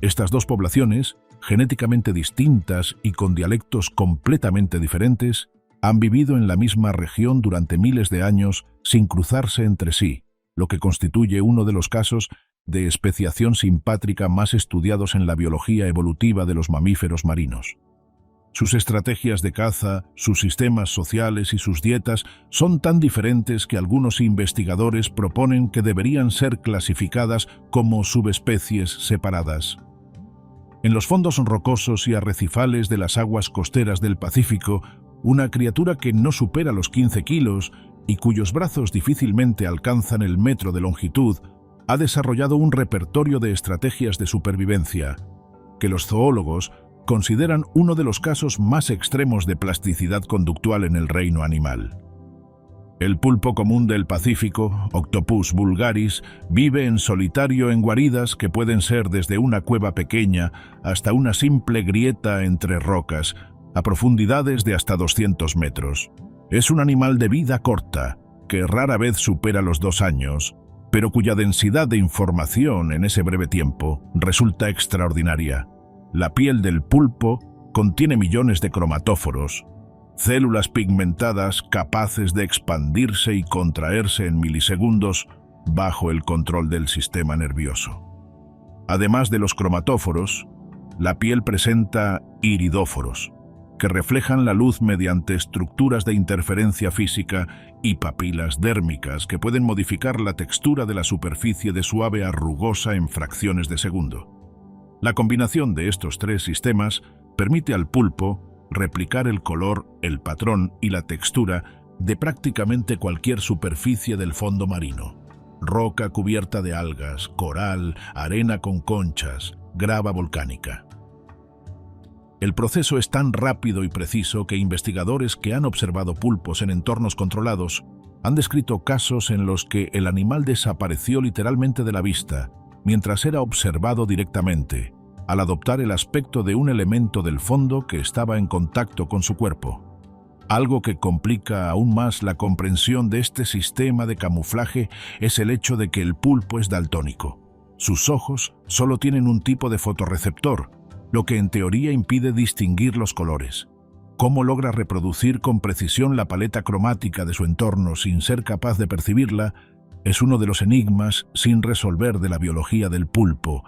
Estas dos poblaciones, genéticamente distintas y con dialectos completamente diferentes, han vivido en la misma región durante miles de años sin cruzarse entre sí, lo que constituye uno de los casos de especiación simpátrica más estudiados en la biología evolutiva de los mamíferos marinos. Sus estrategias de caza, sus sistemas sociales y sus dietas son tan diferentes que algunos investigadores proponen que deberían ser clasificadas como subespecies separadas. En los fondos rocosos y arrecifales de las aguas costeras del Pacífico, una criatura que no supera los 15 kilos y cuyos brazos difícilmente alcanzan el metro de longitud, ha desarrollado un repertorio de estrategias de supervivencia, que los zoólogos consideran uno de los casos más extremos de plasticidad conductual en el reino animal. El pulpo común del Pacífico, Octopus vulgaris, vive en solitario en guaridas que pueden ser desde una cueva pequeña hasta una simple grieta entre rocas, a profundidades de hasta 200 metros. Es un animal de vida corta, que rara vez supera los 2 años, pero cuya densidad de información en ese breve tiempo resulta extraordinaria. La piel del pulpo contiene millones de cromatóforos, células pigmentadas capaces de expandirse y contraerse en milisegundos bajo el control del sistema nervioso. Además de los cromatóforos, la piel presenta iridóforos, que reflejan la luz mediante estructuras de interferencia física y papilas dérmicas que pueden modificar la textura de la superficie de suave a rugosa en fracciones de segundo. La combinación de estos 3 sistemas permite al pulpo replicar el color, el patrón y la textura de prácticamente cualquier superficie del fondo marino: roca cubierta de algas, coral, arena con conchas, grava volcánica. El proceso es tan rápido y preciso que investigadores que han observado pulpos en entornos controlados han descrito casos en los que el animal desapareció literalmente de la vista mientras era observado directamente, al adoptar el aspecto de un elemento del fondo que estaba en contacto con su cuerpo. Algo que complica aún más la comprensión de este sistema de camuflaje es el hecho de que el pulpo es daltónico. Sus ojos solo tienen un tipo de fotorreceptor, lo que en teoría impide distinguir los colores. ¿Cómo logra reproducir con precisión la paleta cromática de su entorno sin ser capaz de percibirla? Es uno de los enigmas sin resolver de la biología del pulpo,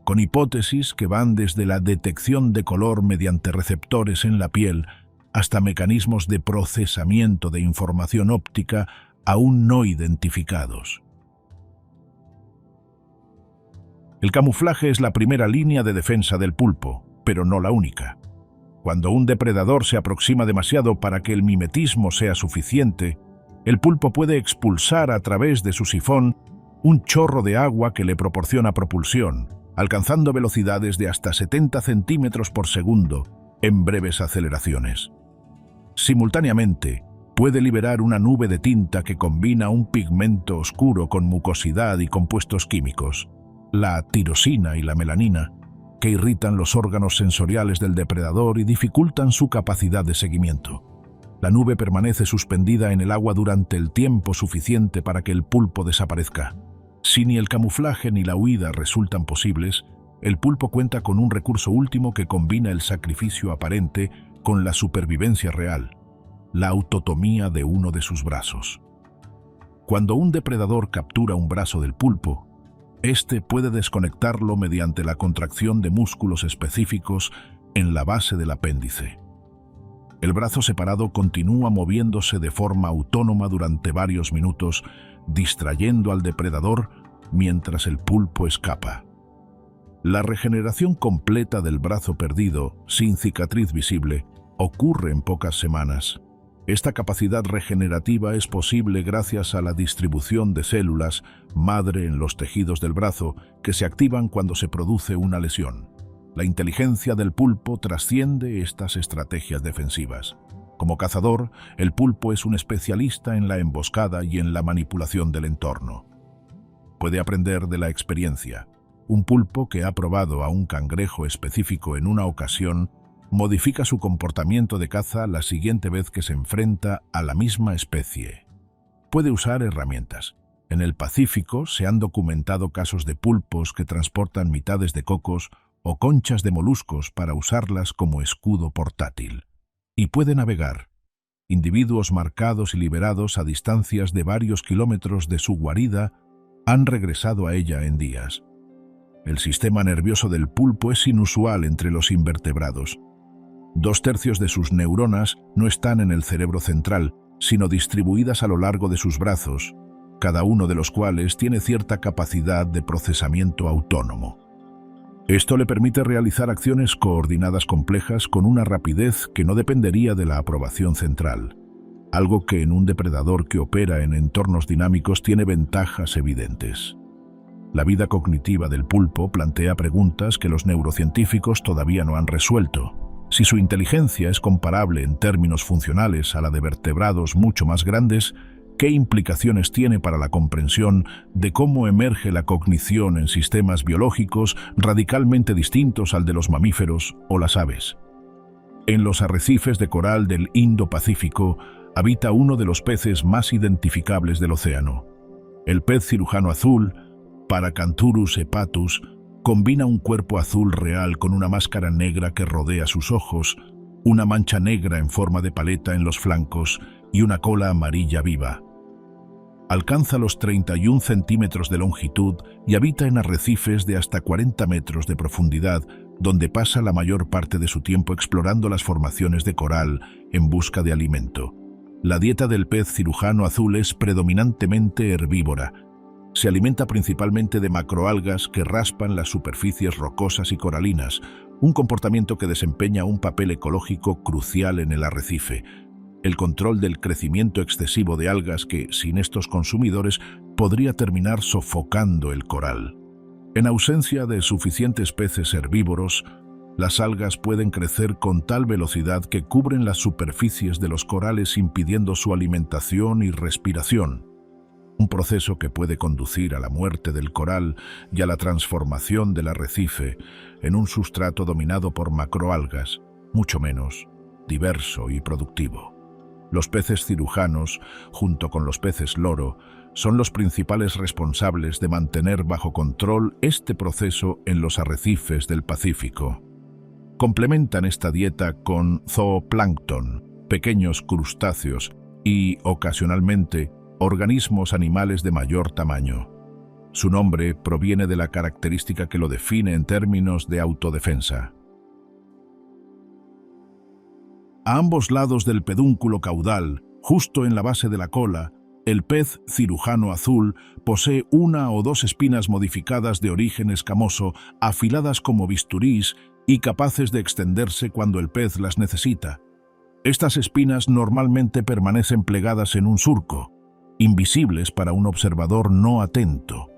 con hipótesis que van desde la detección de color mediante receptores en la piel hasta mecanismos de procesamiento de información óptica aún no identificados. El camuflaje es la primera línea de defensa del pulpo, pero no la única. Cuando un depredador se aproxima demasiado para que el mimetismo sea suficiente, el pulpo puede expulsar a través de su sifón un chorro de agua que le proporciona propulsión, alcanzando velocidades de hasta 70 centímetros por segundo en breves aceleraciones. Simultáneamente, puede liberar una nube de tinta que combina un pigmento oscuro con mucosidad y compuestos químicos, la tirosina y la melanina, que irritan los órganos sensoriales del depredador y dificultan su capacidad de seguimiento. La nube permanece suspendida en el agua durante el tiempo suficiente para que el pulpo desaparezca. Si ni el camuflaje ni la huida resultan posibles, el pulpo cuenta con un recurso último que combina el sacrificio aparente con la supervivencia real: la autotomía de uno de sus brazos. Cuando un depredador captura un brazo del pulpo, este puede desconectarlo mediante la contracción de músculos específicos en la base del apéndice. El brazo separado continúa moviéndose de forma autónoma durante varios minutos, distrayendo al depredador mientras el pulpo escapa. La regeneración completa del brazo perdido, sin cicatriz visible, ocurre en pocas semanas. Esta capacidad regenerativa es posible gracias a la distribución de células madre en los tejidos del brazo que se activan cuando se produce una lesión. La inteligencia del pulpo trasciende estas estrategias defensivas. Como cazador, el pulpo es un especialista en la emboscada y en la manipulación del entorno. Puede aprender de la experiencia. Un pulpo que ha probado a un cangrejo específico en una ocasión modifica su comportamiento de caza la siguiente vez que se enfrenta a la misma especie. Puede usar herramientas. En el Pacífico se han documentado casos de pulpos que transportan mitades de cocos o conchas de moluscos para usarlas como escudo portátil. Y puede navegar. Individuos marcados y liberados a distancias de varios kilómetros de su guarida han regresado a ella en días. El sistema nervioso del pulpo es inusual entre los invertebrados. 2/3 de sus neuronas no están en el cerebro central, sino distribuidas a lo largo de sus brazos, cada uno de los cuales tiene cierta capacidad de procesamiento autónomo. Esto le permite realizar acciones coordinadas complejas con una rapidez que no dependería de la aprobación central, algo que en un depredador que opera en entornos dinámicos tiene ventajas evidentes. La vida cognitiva del pulpo plantea preguntas que los neurocientíficos todavía no han resuelto. Si su inteligencia es comparable en términos funcionales a la de vertebrados mucho más grandes, ¿qué implicaciones tiene para la comprensión de cómo emerge la cognición en sistemas biológicos radicalmente distintos al de los mamíferos o las aves? En los arrecifes de coral del Indo-Pacífico habita uno de los peces más identificables del océano. El pez cirujano azul, Paracanthurus hepatus, combina un cuerpo azul real con una máscara negra que rodea sus ojos, una mancha negra en forma de paleta en los flancos y una cola amarilla viva. Alcanza los 31 centímetros de longitud y habita en arrecifes de hasta 40 metros de profundidad, donde pasa la mayor parte de su tiempo explorando las formaciones de coral en busca de alimento. La dieta del pez cirujano azul es predominantemente herbívora. Se alimenta principalmente de macroalgas que raspan las superficies rocosas y coralinas, un comportamiento que desempeña un papel ecológico crucial en el arrecife. El control del crecimiento excesivo de algas que, sin estos consumidores, podría terminar sofocando el coral. En ausencia de suficientes peces herbívoros, las algas pueden crecer con tal velocidad que cubren las superficies de los corales impidiendo su alimentación y respiración. Un proceso que puede conducir a la muerte del coral y a la transformación del arrecife en un sustrato dominado por macroalgas, mucho menos diverso y productivo. Los peces cirujanos, junto con los peces loro, son los principales responsables de mantener bajo control este proceso en los arrecifes del Pacífico. Complementan esta dieta con zooplancton, pequeños crustáceos y, ocasionalmente, organismos animales de mayor tamaño. Su nombre proviene de la característica que lo define en términos de autodefensa. A ambos lados del pedúnculo caudal, justo en la base de la cola, el pez cirujano azul posee una o dos espinas modificadas de origen escamoso, afiladas como bisturís y capaces de extenderse cuando el pez las necesita. Estas espinas normalmente permanecen plegadas en un surco, invisibles para un observador no atento.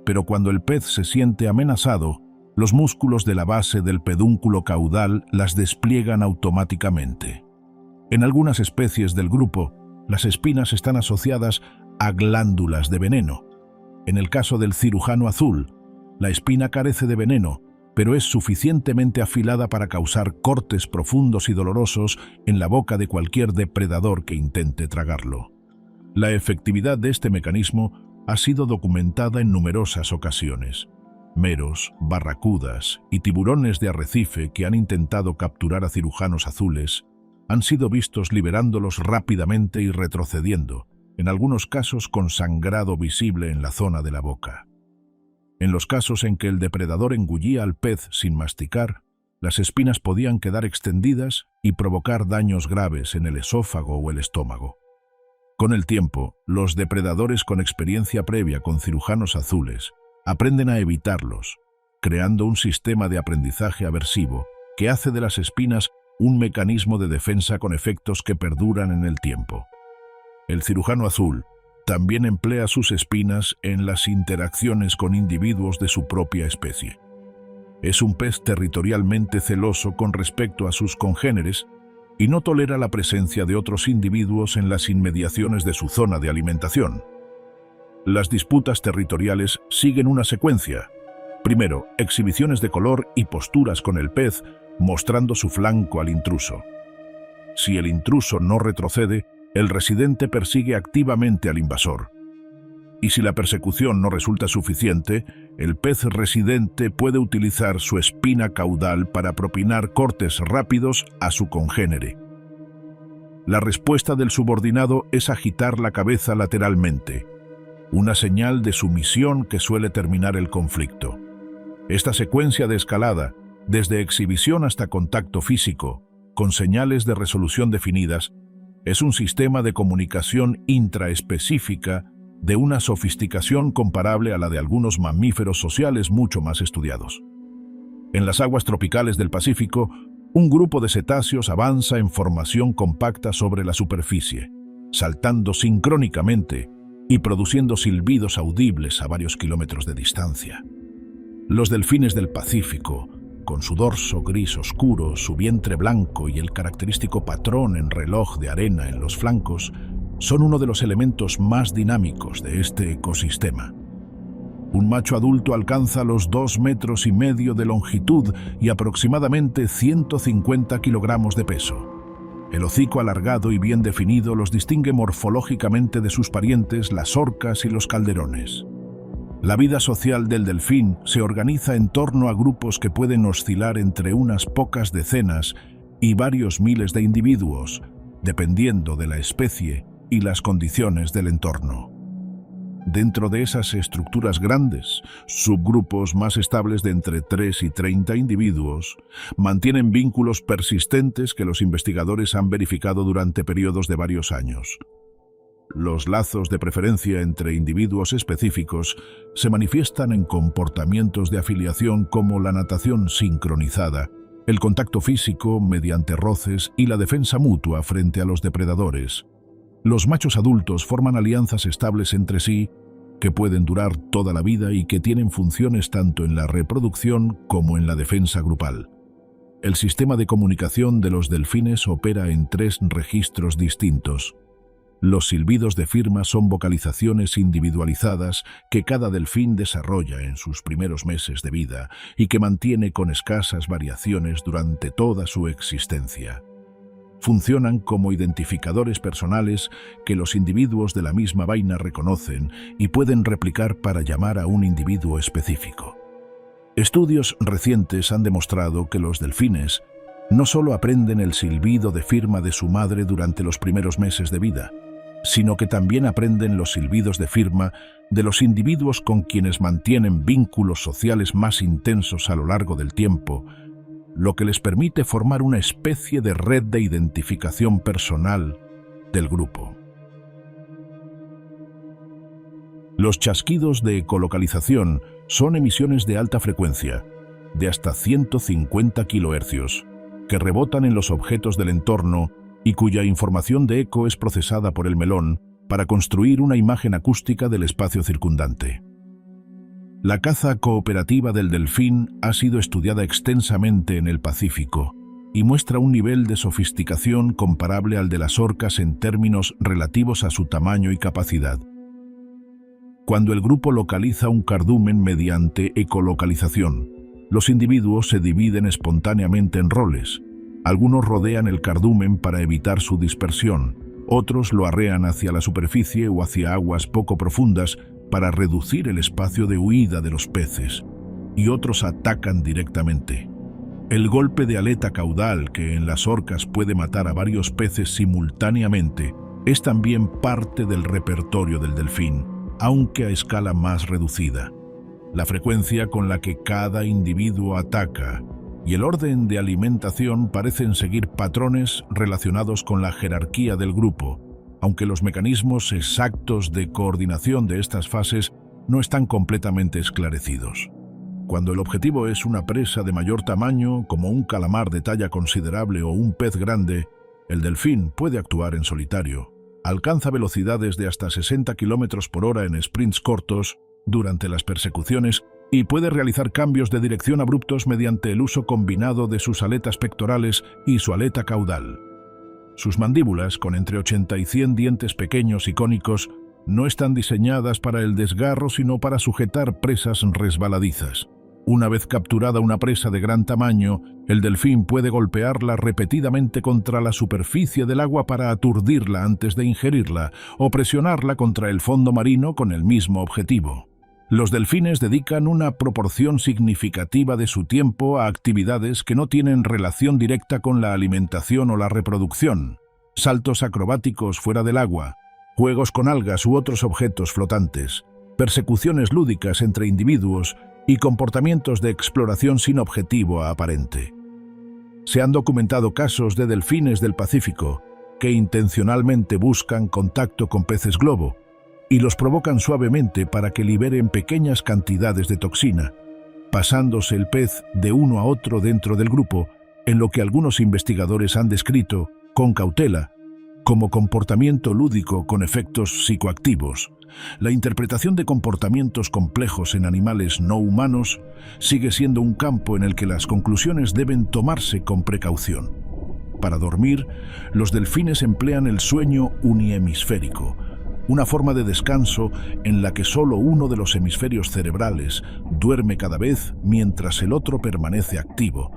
Pero cuando el pez se siente amenazado, los músculos de la base del pedúnculo caudal las despliegan automáticamente. En algunas especies del grupo, las espinas están asociadas a glándulas de veneno. En el caso del cirujano azul, la espina carece de veneno, pero es suficientemente afilada para causar cortes profundos y dolorosos en la boca de cualquier depredador que intente tragarlo. La efectividad de este mecanismo ha sido documentada en numerosas ocasiones. Meros, barracudas y tiburones de arrecife que han intentado capturar a cirujanos azules han sido vistos liberándolos rápidamente y retrocediendo, en algunos casos con sangrado visible en la zona de la boca. En los casos en que el depredador engullía al pez sin masticar, las espinas podían quedar extendidas y provocar daños graves en el esófago o el estómago. Con el tiempo, los depredadores con experiencia previa con cirujanos azules aprenden a evitarlos, creando un sistema de aprendizaje aversivo que hace de las espinas un mecanismo de defensa con efectos que perduran en el tiempo. El cirujano azul también emplea sus espinas en las interacciones con individuos de su propia especie. Es un pez territorialmente celoso con respecto a sus congéneres y no tolera la presencia de otros individuos en las inmediaciones de su zona de alimentación. Las disputas territoriales siguen una secuencia. Primero, exhibiciones de color y posturas con el pez, mostrando su flanco al intruso. Si el intruso no retrocede, el residente persigue activamente al invasor. Y si la persecución no resulta suficiente, el pez residente puede utilizar su espina caudal para propinar cortes rápidos a su congénere. La respuesta del subordinado es agitar la cabeza lateralmente, una señal de sumisión que suele terminar el conflicto. Esta secuencia de escalada, desde exhibición hasta contacto físico, con señales de resolución definidas, es un sistema de comunicación intraespecífica de una sofisticación comparable a la de algunos mamíferos sociales mucho más estudiados. En las aguas tropicales del Pacífico, un grupo de cetáceos avanza en formación compacta sobre la superficie, saltando sincrónicamente y produciendo silbidos audibles a varios kilómetros de distancia. Los delfines del Pacífico, con su dorso gris oscuro, su vientre blanco y el característico patrón en reloj de arena en los flancos, son uno de los elementos más dinámicos de este ecosistema. Un macho adulto alcanza los 2,5 metros de longitud y aproximadamente 150 kilogramos de peso. El hocico alargado y bien definido los distingue morfológicamente de sus parientes, las orcas y los calderones. La vida social del delfín se organiza en torno a grupos que pueden oscilar entre unas pocas decenas y varios miles de individuos, dependiendo de la especie y las condiciones del entorno. Dentro de esas estructuras grandes, subgrupos más estables de entre 3 y 30 individuos mantienen vínculos persistentes que los investigadores han verificado durante periodos de varios años. Los lazos de preferencia entre individuos específicos se manifiestan en comportamientos de afiliación como la natación sincronizada, el contacto físico mediante roces y la defensa mutua frente a los depredadores. Los machos adultos forman alianzas estables entre sí que pueden durar toda la vida y que tienen funciones tanto en la reproducción como en la defensa grupal. El sistema de comunicación de los delfines opera en 3 registros distintos. Los silbidos de firma son vocalizaciones individualizadas que cada delfín desarrolla en sus primeros meses de vida y que mantiene con escasas variaciones durante toda su existencia. Funcionan como identificadores personales que los individuos de la misma vaina reconocen y pueden replicar para llamar a un individuo específico. Estudios recientes han demostrado que los delfines no solo aprenden el silbido de firma de su madre durante los primeros meses de vida, sino que también aprenden los silbidos de firma de los individuos con quienes mantienen vínculos sociales más intensos a lo largo del tiempo, lo que les permite formar una especie de red de identificación personal del grupo. Los chasquidos de ecolocalización son emisiones de alta frecuencia, de hasta 150 kHz, que rebotan en los objetos del entorno y cuya información de eco es procesada por el melón para construir una imagen acústica del espacio circundante. La caza cooperativa del delfín ha sido estudiada extensamente en el Pacífico y muestra un nivel de sofisticación comparable al de las orcas en términos relativos a su tamaño y capacidad. Cuando el grupo localiza un cardumen mediante ecolocalización, los individuos se dividen espontáneamente en roles. Algunos rodean el cardumen para evitar su dispersión, otros lo arrean hacia la superficie o hacia aguas poco profundas para reducir el espacio de huida de los peces, y otros atacan directamente. El golpe de aleta caudal, que en las orcas puede matar a varios peces simultáneamente, es también parte del repertorio del delfín, aunque a escala más reducida. La frecuencia con la que cada individuo ataca y el orden de alimentación parecen seguir patrones relacionados con la jerarquía del grupo, aunque los mecanismos exactos de coordinación de estas fases no están completamente esclarecidos. Cuando el objetivo es una presa de mayor tamaño, como un calamar de talla considerable o un pez grande, el delfín puede actuar en solitario. Alcanza velocidades de hasta 60 km/h en sprints cortos durante las persecuciones y puede realizar cambios de dirección abruptos mediante el uso combinado de sus aletas pectorales y su aleta caudal. Sus mandíbulas, con entre 80 y 100 dientes pequeños y cónicos, no están diseñadas para el desgarro sino para sujetar presas resbaladizas. Una vez capturada una presa de gran tamaño, el delfín puede golpearla repetidamente contra la superficie del agua para aturdirla antes de ingerirla o presionarla contra el fondo marino con el mismo objetivo. Los delfines dedican una proporción significativa de su tiempo a actividades que no tienen relación directa con la alimentación o la reproducción: saltos acrobáticos fuera del agua, juegos con algas u otros objetos flotantes, persecuciones lúdicas entre individuos y comportamientos de exploración sin objetivo aparente. Se han documentado casos de delfines del Pacífico que intencionalmente buscan contacto con peces globo y los provocan suavemente para que liberen pequeñas cantidades de toxina, pasándose el pez de uno a otro dentro del grupo, en lo que algunos investigadores han descrito, con cautela, como comportamiento lúdico con efectos psicoactivos. La interpretación de comportamientos complejos en animales no humanos sigue siendo un campo en el que las conclusiones deben tomarse con precaución. Para dormir, los delfines emplean el sueño uniemisférico, una forma de descanso en la que solo uno de los hemisferios cerebrales duerme cada vez mientras el otro permanece activo,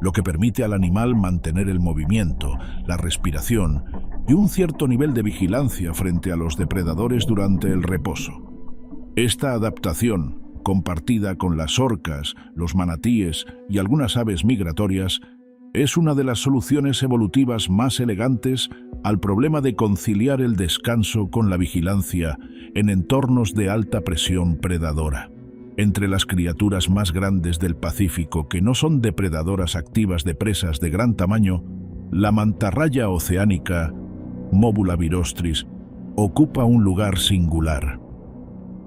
lo que permite al animal mantener el movimiento, la respiración y un cierto nivel de vigilancia frente a los depredadores durante el reposo. Esta adaptación, compartida con las orcas, los manatíes y algunas aves migratorias, es una de las soluciones evolutivas más elegantes al problema de conciliar el descanso con la vigilancia en entornos de alta presión predadora. Entre las criaturas más grandes del Pacífico que no son depredadoras activas de presas de gran tamaño, la mantarraya oceánica, Móbula virostris, ocupa un lugar singular.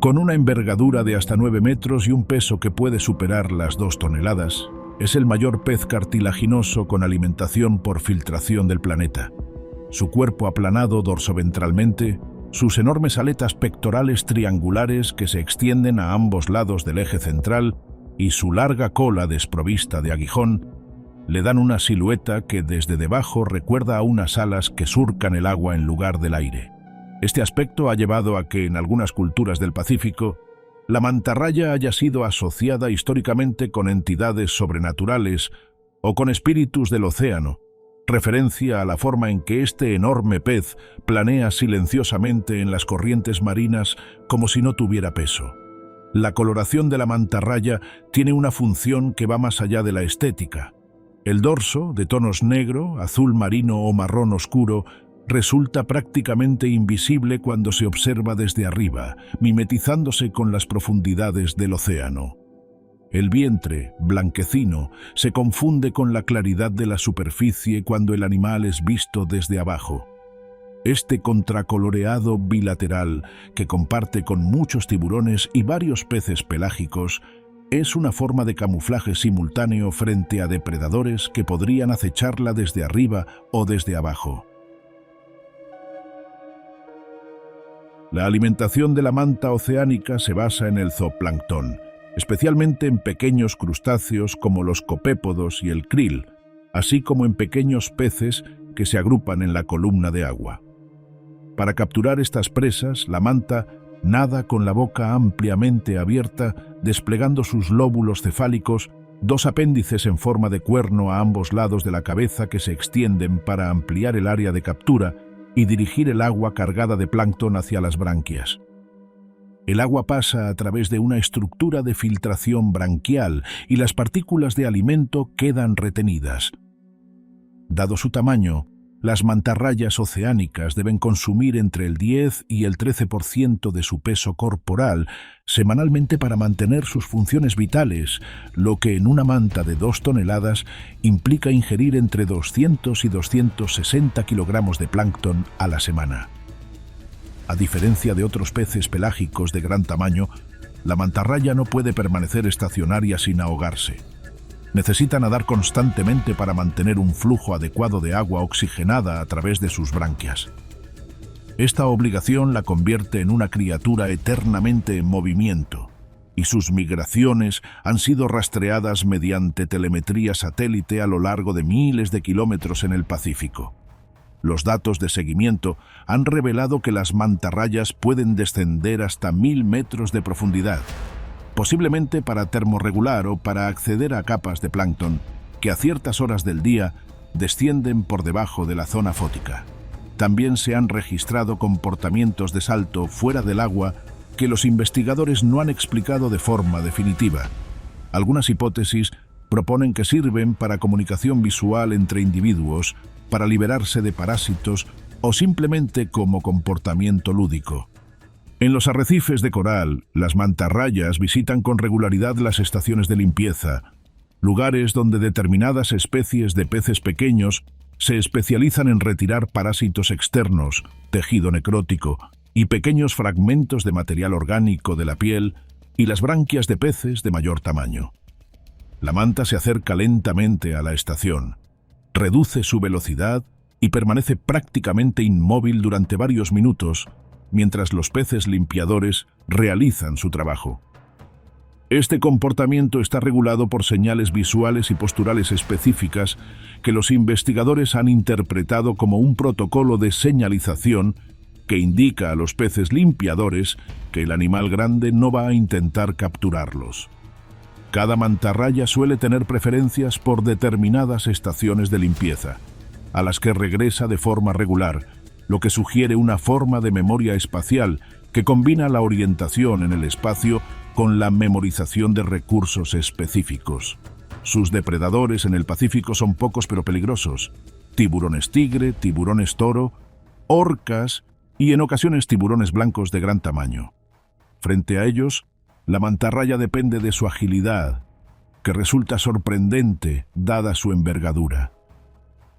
Con una envergadura de hasta 9 metros y un peso que puede superar las 2 toneladas, es el mayor pez cartilaginoso con alimentación por filtración del planeta. Su cuerpo aplanado dorsoventralmente, sus enormes aletas pectorales triangulares que se extienden a ambos lados del eje central y su larga cola desprovista de aguijón le dan una silueta que desde debajo recuerda a unas alas que surcan el agua en lugar del aire. Este aspecto ha llevado a que en algunas culturas del Pacífico la mantarraya haya sido asociada históricamente con entidades sobrenaturales o con espíritus del océano, referencia a la forma en que este enorme pez planea silenciosamente en las corrientes marinas como si no tuviera peso. La coloración de la mantarraya tiene una función que va más allá de la estética. El dorso, de tonos negro, azul marino o marrón oscuro, resulta prácticamente invisible cuando se observa desde arriba, mimetizándose con las profundidades del océano. El vientre, blanquecino, se confunde con la claridad de la superficie cuando el animal es visto desde abajo. Este contracoloreado bilateral, que comparte con muchos tiburones y varios peces pelágicos, es una forma de camuflaje simultáneo frente a depredadores que podrían acecharla desde arriba o desde abajo. La alimentación de la manta oceánica se basa en el zooplancton, especialmente en pequeños crustáceos como los copépodos y el krill, así como en pequeños peces que se agrupan en la columna de agua. Para capturar estas presas, la manta nada con la boca ampliamente abierta, desplegando sus lóbulos cefálicos, dos apéndices en forma de cuerno a ambos lados de la cabeza que se extienden para ampliar el área de captura y dirigir el agua cargada de plancton hacia las branquias. El agua pasa a través de una estructura de filtración branquial y las partículas de alimento quedan retenidas. Dado su tamaño, las mantarrayas oceánicas deben consumir entre el 10 y el 13% de su peso corporal semanalmente para mantener sus funciones vitales, lo que en una manta de 2 toneladas implica ingerir entre 200 y 260 kilogramos de plancton a la semana. A diferencia de otros peces pelágicos de gran tamaño, la mantarraya no puede permanecer estacionaria sin ahogarse. Necesita nadar constantemente para mantener un flujo adecuado de agua oxigenada a través de sus branquias. Esta obligación la convierte en una criatura eternamente en movimiento, y sus migraciones han sido rastreadas mediante telemetría satélite a lo largo de miles de kilómetros en el Pacífico. Los datos de seguimiento han revelado que las mantarrayas pueden descender hasta 1000 metros de profundidad, posiblemente para termorregular o para acceder a capas de plancton que a ciertas horas del día descienden por debajo de la zona fótica. También se han registrado comportamientos de salto fuera del agua que los investigadores no han explicado de forma definitiva. Algunas hipótesis proponen que sirven para comunicación visual entre individuos, para liberarse de parásitos o simplemente como comportamiento lúdico. En los arrecifes de coral, las mantarrayas visitan con regularidad las estaciones de limpieza, lugares donde determinadas especies de peces pequeños se especializan en retirar parásitos externos, tejido necrótico y pequeños fragmentos de material orgánico de la piel y las branquias de peces de mayor tamaño. La manta se acerca lentamente a la estación, reduce su velocidad y permanece prácticamente inmóvil durante varios minutos, mientras los peces limpiadores realizan su trabajo. Este comportamiento está regulado por señales visuales y posturales específicas que los investigadores han interpretado como un protocolo de señalización que indica a los peces limpiadores que el animal grande no va a intentar capturarlos. Cada mantarraya suele tener preferencias por determinadas estaciones de limpieza, a las que regresa de forma regular, lo que sugiere una forma de memoria espacial que combina la orientación en el espacio con la memorización de recursos específicos. Sus depredadores en el Pacífico son pocos pero peligrosos: tiburones tigre, tiburones toro, orcas y en ocasiones tiburones blancos de gran tamaño. Frente a ellos, la mantarraya depende de su agilidad, que resulta sorprendente dada su envergadura.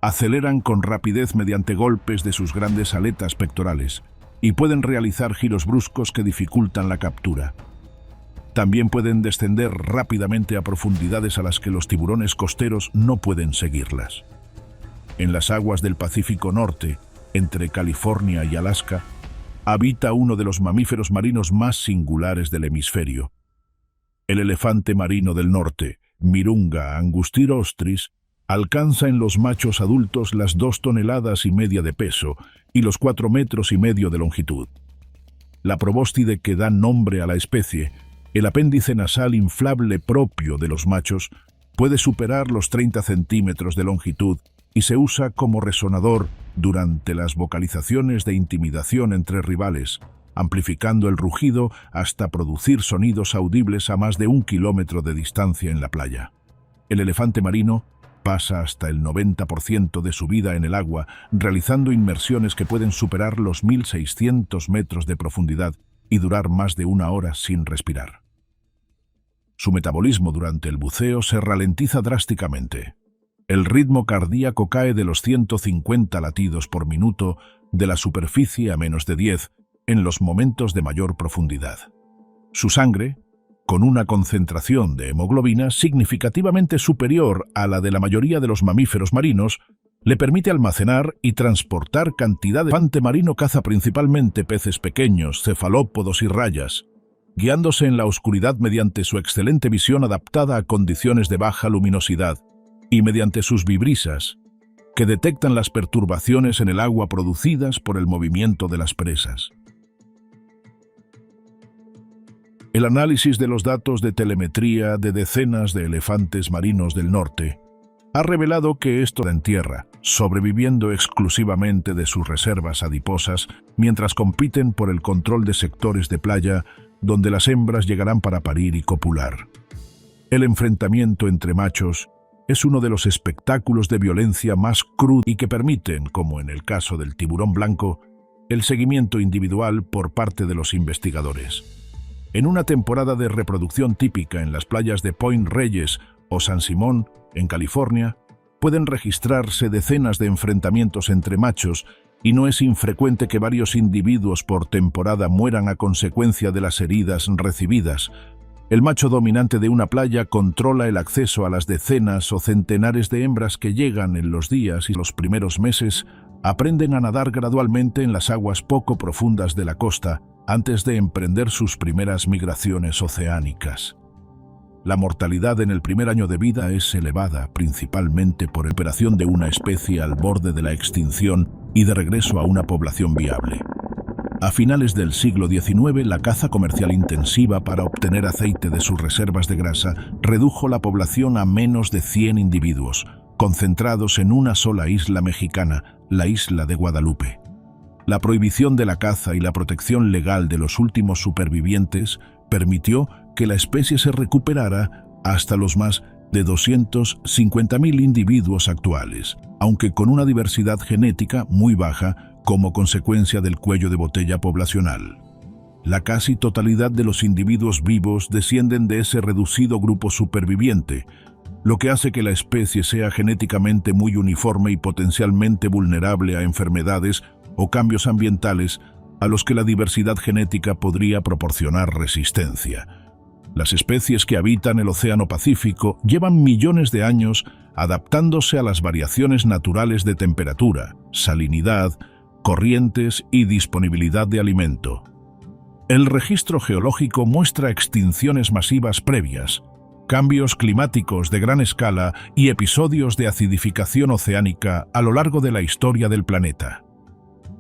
Aceleran con rapidez mediante golpes de sus grandes aletas pectorales y pueden realizar giros bruscos que dificultan la captura. También pueden descender rápidamente a profundidades a las que los tiburones costeros no pueden seguirlas. En las aguas del Pacífico Norte, entre California y Alaska, habita uno de los mamíferos marinos más singulares del hemisferio. El elefante marino del norte, Virunga angustirostris, alcanza en los machos adultos las 2,5 toneladas de peso y los 4,5 metros de longitud. La probóscide que da nombre a la especie, el apéndice nasal inflable propio de los machos, puede superar los 30 centímetros de longitud y se usa como resonador durante las vocalizaciones de intimidación entre rivales, amplificando el rugido hasta producir sonidos audibles a más de 1 kilómetro de distancia en la playa. El elefante marino pasa hasta el 90% de su vida en el agua, realizando inmersiones que pueden superar los 1.600 metros de profundidad y durar más de 1 hora sin respirar. Su metabolismo durante el buceo se ralentiza drásticamente. El ritmo cardíaco cae de los 150 latidos por minuto de la superficie a menos de 10 en los momentos de mayor profundidad. Su sangre, con una concentración de hemoglobina significativamente superior a la de la mayoría de los mamíferos marinos, le permite almacenar y transportar cantidad de... El elefante marino caza principalmente peces pequeños, cefalópodos y rayas, guiándose en la oscuridad mediante su excelente visión adaptada a condiciones de baja luminosidad y mediante sus vibrisas, que detectan las perturbaciones en el agua producidas por el movimiento de las presas. El análisis de los datos de telemetría de decenas de elefantes marinos del norte ha revelado que esto en tierra, sobreviviendo exclusivamente de sus reservas adiposas, mientras compiten por el control de sectores de playa donde las hembras llegarán para parir y copular. El enfrentamiento entre machos es uno de los espectáculos de violencia más crudos y que permiten, como en el caso del tiburón blanco, el seguimiento individual por parte de los investigadores. En una temporada de reproducción típica en las playas de Point Reyes o San Simón, en California, pueden registrarse decenas de enfrentamientos entre machos y no es infrecuente que varios individuos por temporada mueran a consecuencia de las heridas recibidas. El macho dominante de una playa controla el acceso a las decenas o centenares de hembras que llegan en los días y los primeros meses aprenden a nadar gradualmente en las aguas poco profundas de la costa antes de emprender sus primeras migraciones oceánicas. La mortalidad en el primer año de vida es elevada principalmente por la operación de una especie al borde de la extinción y de regreso a una población viable. A finales del siglo XIX, la caza comercial intensiva para obtener aceite de sus reservas de grasa redujo la población a menos de 100 individuos, concentrados en una sola isla mexicana, la isla de Guadalupe. La prohibición de la caza y la protección legal de los últimos supervivientes permitió que la especie se recuperara hasta los más de 250.000 individuos actuales, aunque con una diversidad genética muy baja como consecuencia del cuello de botella poblacional. La casi totalidad de los individuos vivos descienden de ese reducido grupo superviviente, lo que hace que la especie sea genéticamente muy uniforme y potencialmente vulnerable a enfermedades o cambios ambientales a los que la diversidad genética podría proporcionar resistencia. Las especies que habitan el Océano Pacífico llevan millones de años adaptándose a las variaciones naturales de temperatura, salinidad, corrientes y disponibilidad de alimento. El registro geológico muestra extinciones masivas previas, cambios climáticos de gran escala y episodios de acidificación oceánica a lo largo de la historia del planeta.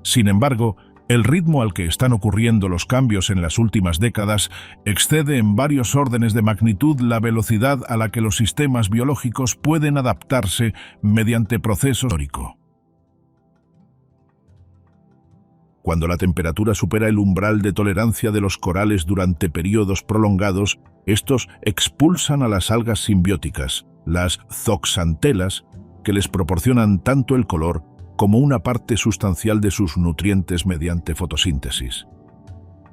Sin embargo, el ritmo al que están ocurriendo los cambios en las últimas décadas excede en varios órdenes de magnitud la velocidad a la que los sistemas biológicos pueden adaptarse mediante procesos históricos. Cuando la temperatura supera el umbral de tolerancia de los corales durante periodos prolongados, estos expulsan a las algas simbióticas, las zooxantelas, que les proporcionan tanto el color como una parte sustancial de sus nutrientes mediante fotosíntesis.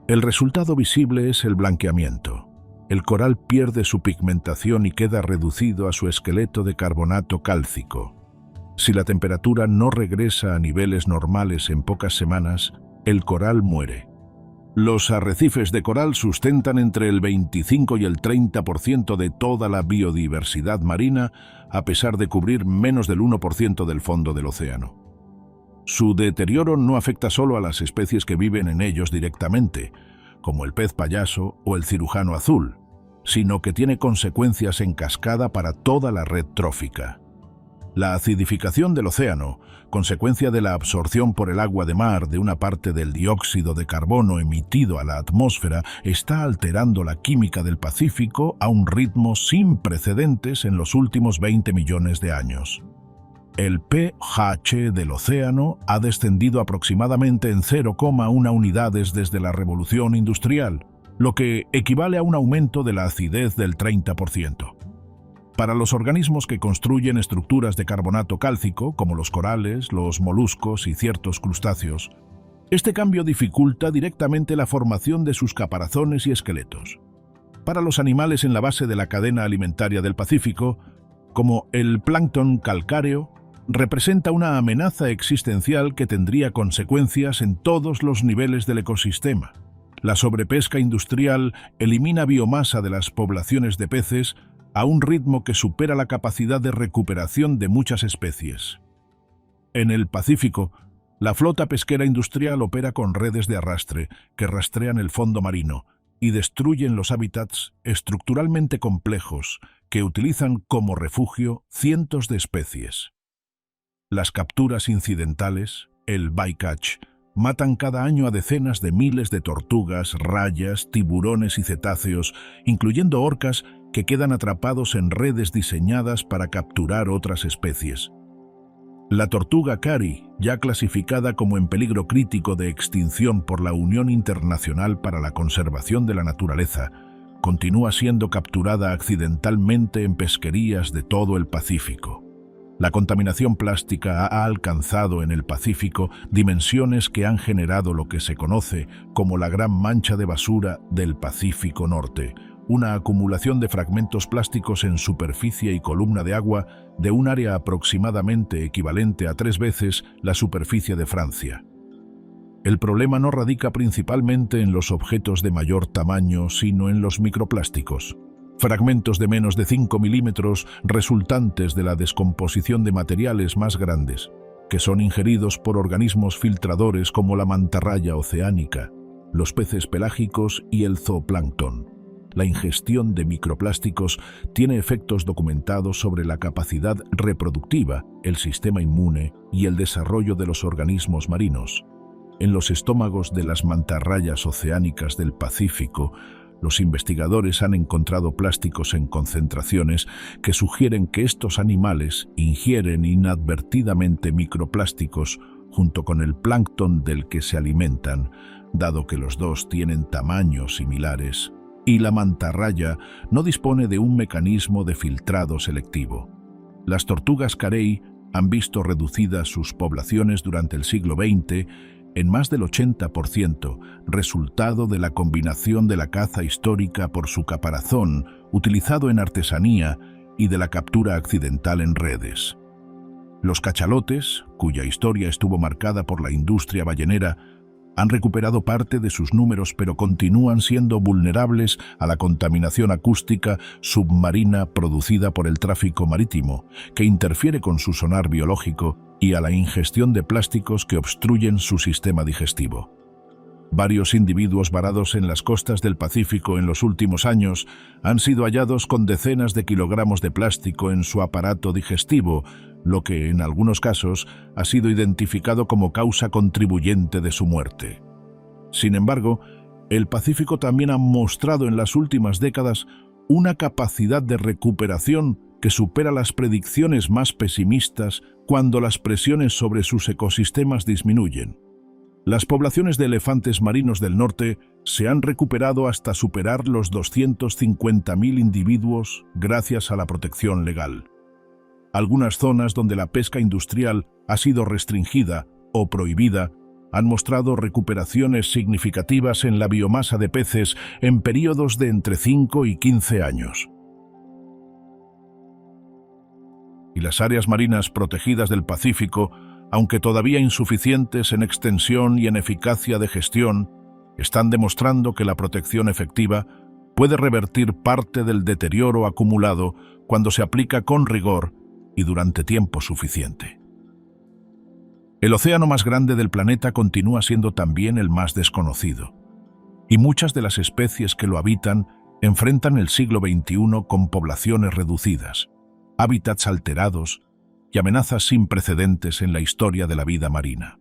El resultado visible es el blanqueamiento. El coral pierde su pigmentación y queda reducido a su esqueleto de carbonato cálcico. Si la temperatura no regresa a niveles normales en pocas semanas, el coral muere. Los arrecifes de coral sustentan entre el 25 y el 30% de toda la biodiversidad marina, a pesar de cubrir menos del 1% del fondo del océano. Su deterioro no afecta solo a las especies que viven en ellos directamente, como el pez payaso o el cirujano azul, sino que tiene consecuencias en cascada para toda la red trófica. La acidificación del océano, consecuencia de la absorción por el agua de mar de una parte del dióxido de carbono emitido a la atmósfera, está alterando la química del Pacífico a un ritmo sin precedentes en los últimos 20 millones de años. El pH del océano ha descendido aproximadamente en 0,1 unidades desde la Revolución Industrial, lo que equivale a un aumento de la acidez del 30%. Para los organismos que construyen estructuras de carbonato cálcico, como los corales, los moluscos y ciertos crustáceos, este cambio dificulta directamente la formación de sus caparazones y esqueletos. Para los animales en la base de la cadena alimentaria del Pacífico, como el plancton calcáreo, representa una amenaza existencial que tendría consecuencias en todos los niveles del ecosistema. La sobrepesca industrial elimina biomasa de las poblaciones de peces a un ritmo que supera la capacidad de recuperación de muchas especies. En el Pacífico, la flota pesquera industrial opera con redes de arrastre que rastrean el fondo marino y destruyen los hábitats estructuralmente complejos que utilizan como refugio cientos de especies. Las capturas incidentales, el bycatch, matan cada año a decenas de miles de tortugas, rayas, tiburones y cetáceos, incluyendo orcas que quedan atrapados en redes diseñadas para capturar otras especies. La tortuga cari, ya clasificada como en peligro crítico de extinción por la Unión Internacional para la Conservación de la Naturaleza, continúa siendo capturada accidentalmente en pesquerías de todo el Pacífico. La contaminación plástica ha alcanzado en el Pacífico dimensiones que han generado lo que se conoce como la Gran Mancha de Basura del Pacífico Norte, una acumulación de fragmentos plásticos en superficie y columna de agua de un área aproximadamente equivalente a 3 veces la superficie de Francia. El problema no radica principalmente en los objetos de mayor tamaño, sino en los microplásticos. Fragmentos de menos de 5 milímetros resultantes de la descomposición de materiales más grandes, que son ingeridos por organismos filtradores como la mantarraya oceánica, los peces pelágicos y el zooplancton. La ingestión de microplásticos tiene efectos documentados sobre la capacidad reproductiva, el sistema inmune y el desarrollo de los organismos marinos. En los estómagos de las mantarrayas oceánicas del Pacífico, los investigadores han encontrado plásticos en concentraciones que sugieren que estos animales ingieren inadvertidamente microplásticos junto con el plancton del que se alimentan, dado que los dos tienen tamaños similares, y la mantarraya no dispone de un mecanismo de filtrado selectivo. Las tortugas carey han visto reducidas sus poblaciones durante el siglo XX en más del 80%, resultado de la combinación de la caza histórica por su caparazón, utilizado en artesanía, y de la captura accidental en redes. Los cachalotes, cuya historia estuvo marcada por la industria ballenera, han recuperado parte de sus números, pero continúan siendo vulnerables a la contaminación acústica submarina producida por el tráfico marítimo, que interfiere con su sonar biológico, y a la ingestión de plásticos que obstruyen su sistema digestivo. Varios individuos varados en las costas del Pacífico en los últimos años han sido hallados con decenas de kilogramos de plástico en su aparato digestivo, lo que en algunos casos ha sido identificado como causa contribuyente de su muerte. Sin embargo, el Pacífico también ha mostrado en las últimas décadas una capacidad de recuperación que supera las predicciones más pesimistas cuando las presiones sobre sus ecosistemas disminuyen. Las poblaciones de elefantes marinos del norte se han recuperado hasta superar los 250.000 individuos gracias a la protección legal. Algunas zonas donde la pesca industrial ha sido restringida o prohibida han mostrado recuperaciones significativas en la biomasa de peces en períodos de entre 5 y 15 años. Y las áreas marinas protegidas del Pacífico, aunque todavía insuficientes en extensión y en eficacia de gestión, están demostrando que la protección efectiva puede revertir parte del deterioro acumulado cuando se aplica con rigor y durante tiempo suficiente. El océano más grande del planeta continúa siendo también el más desconocido, y muchas de las especies que lo habitan enfrentan el siglo XXI con poblaciones reducidas, hábitats alterados y amenazas sin precedentes en la historia de la vida marina.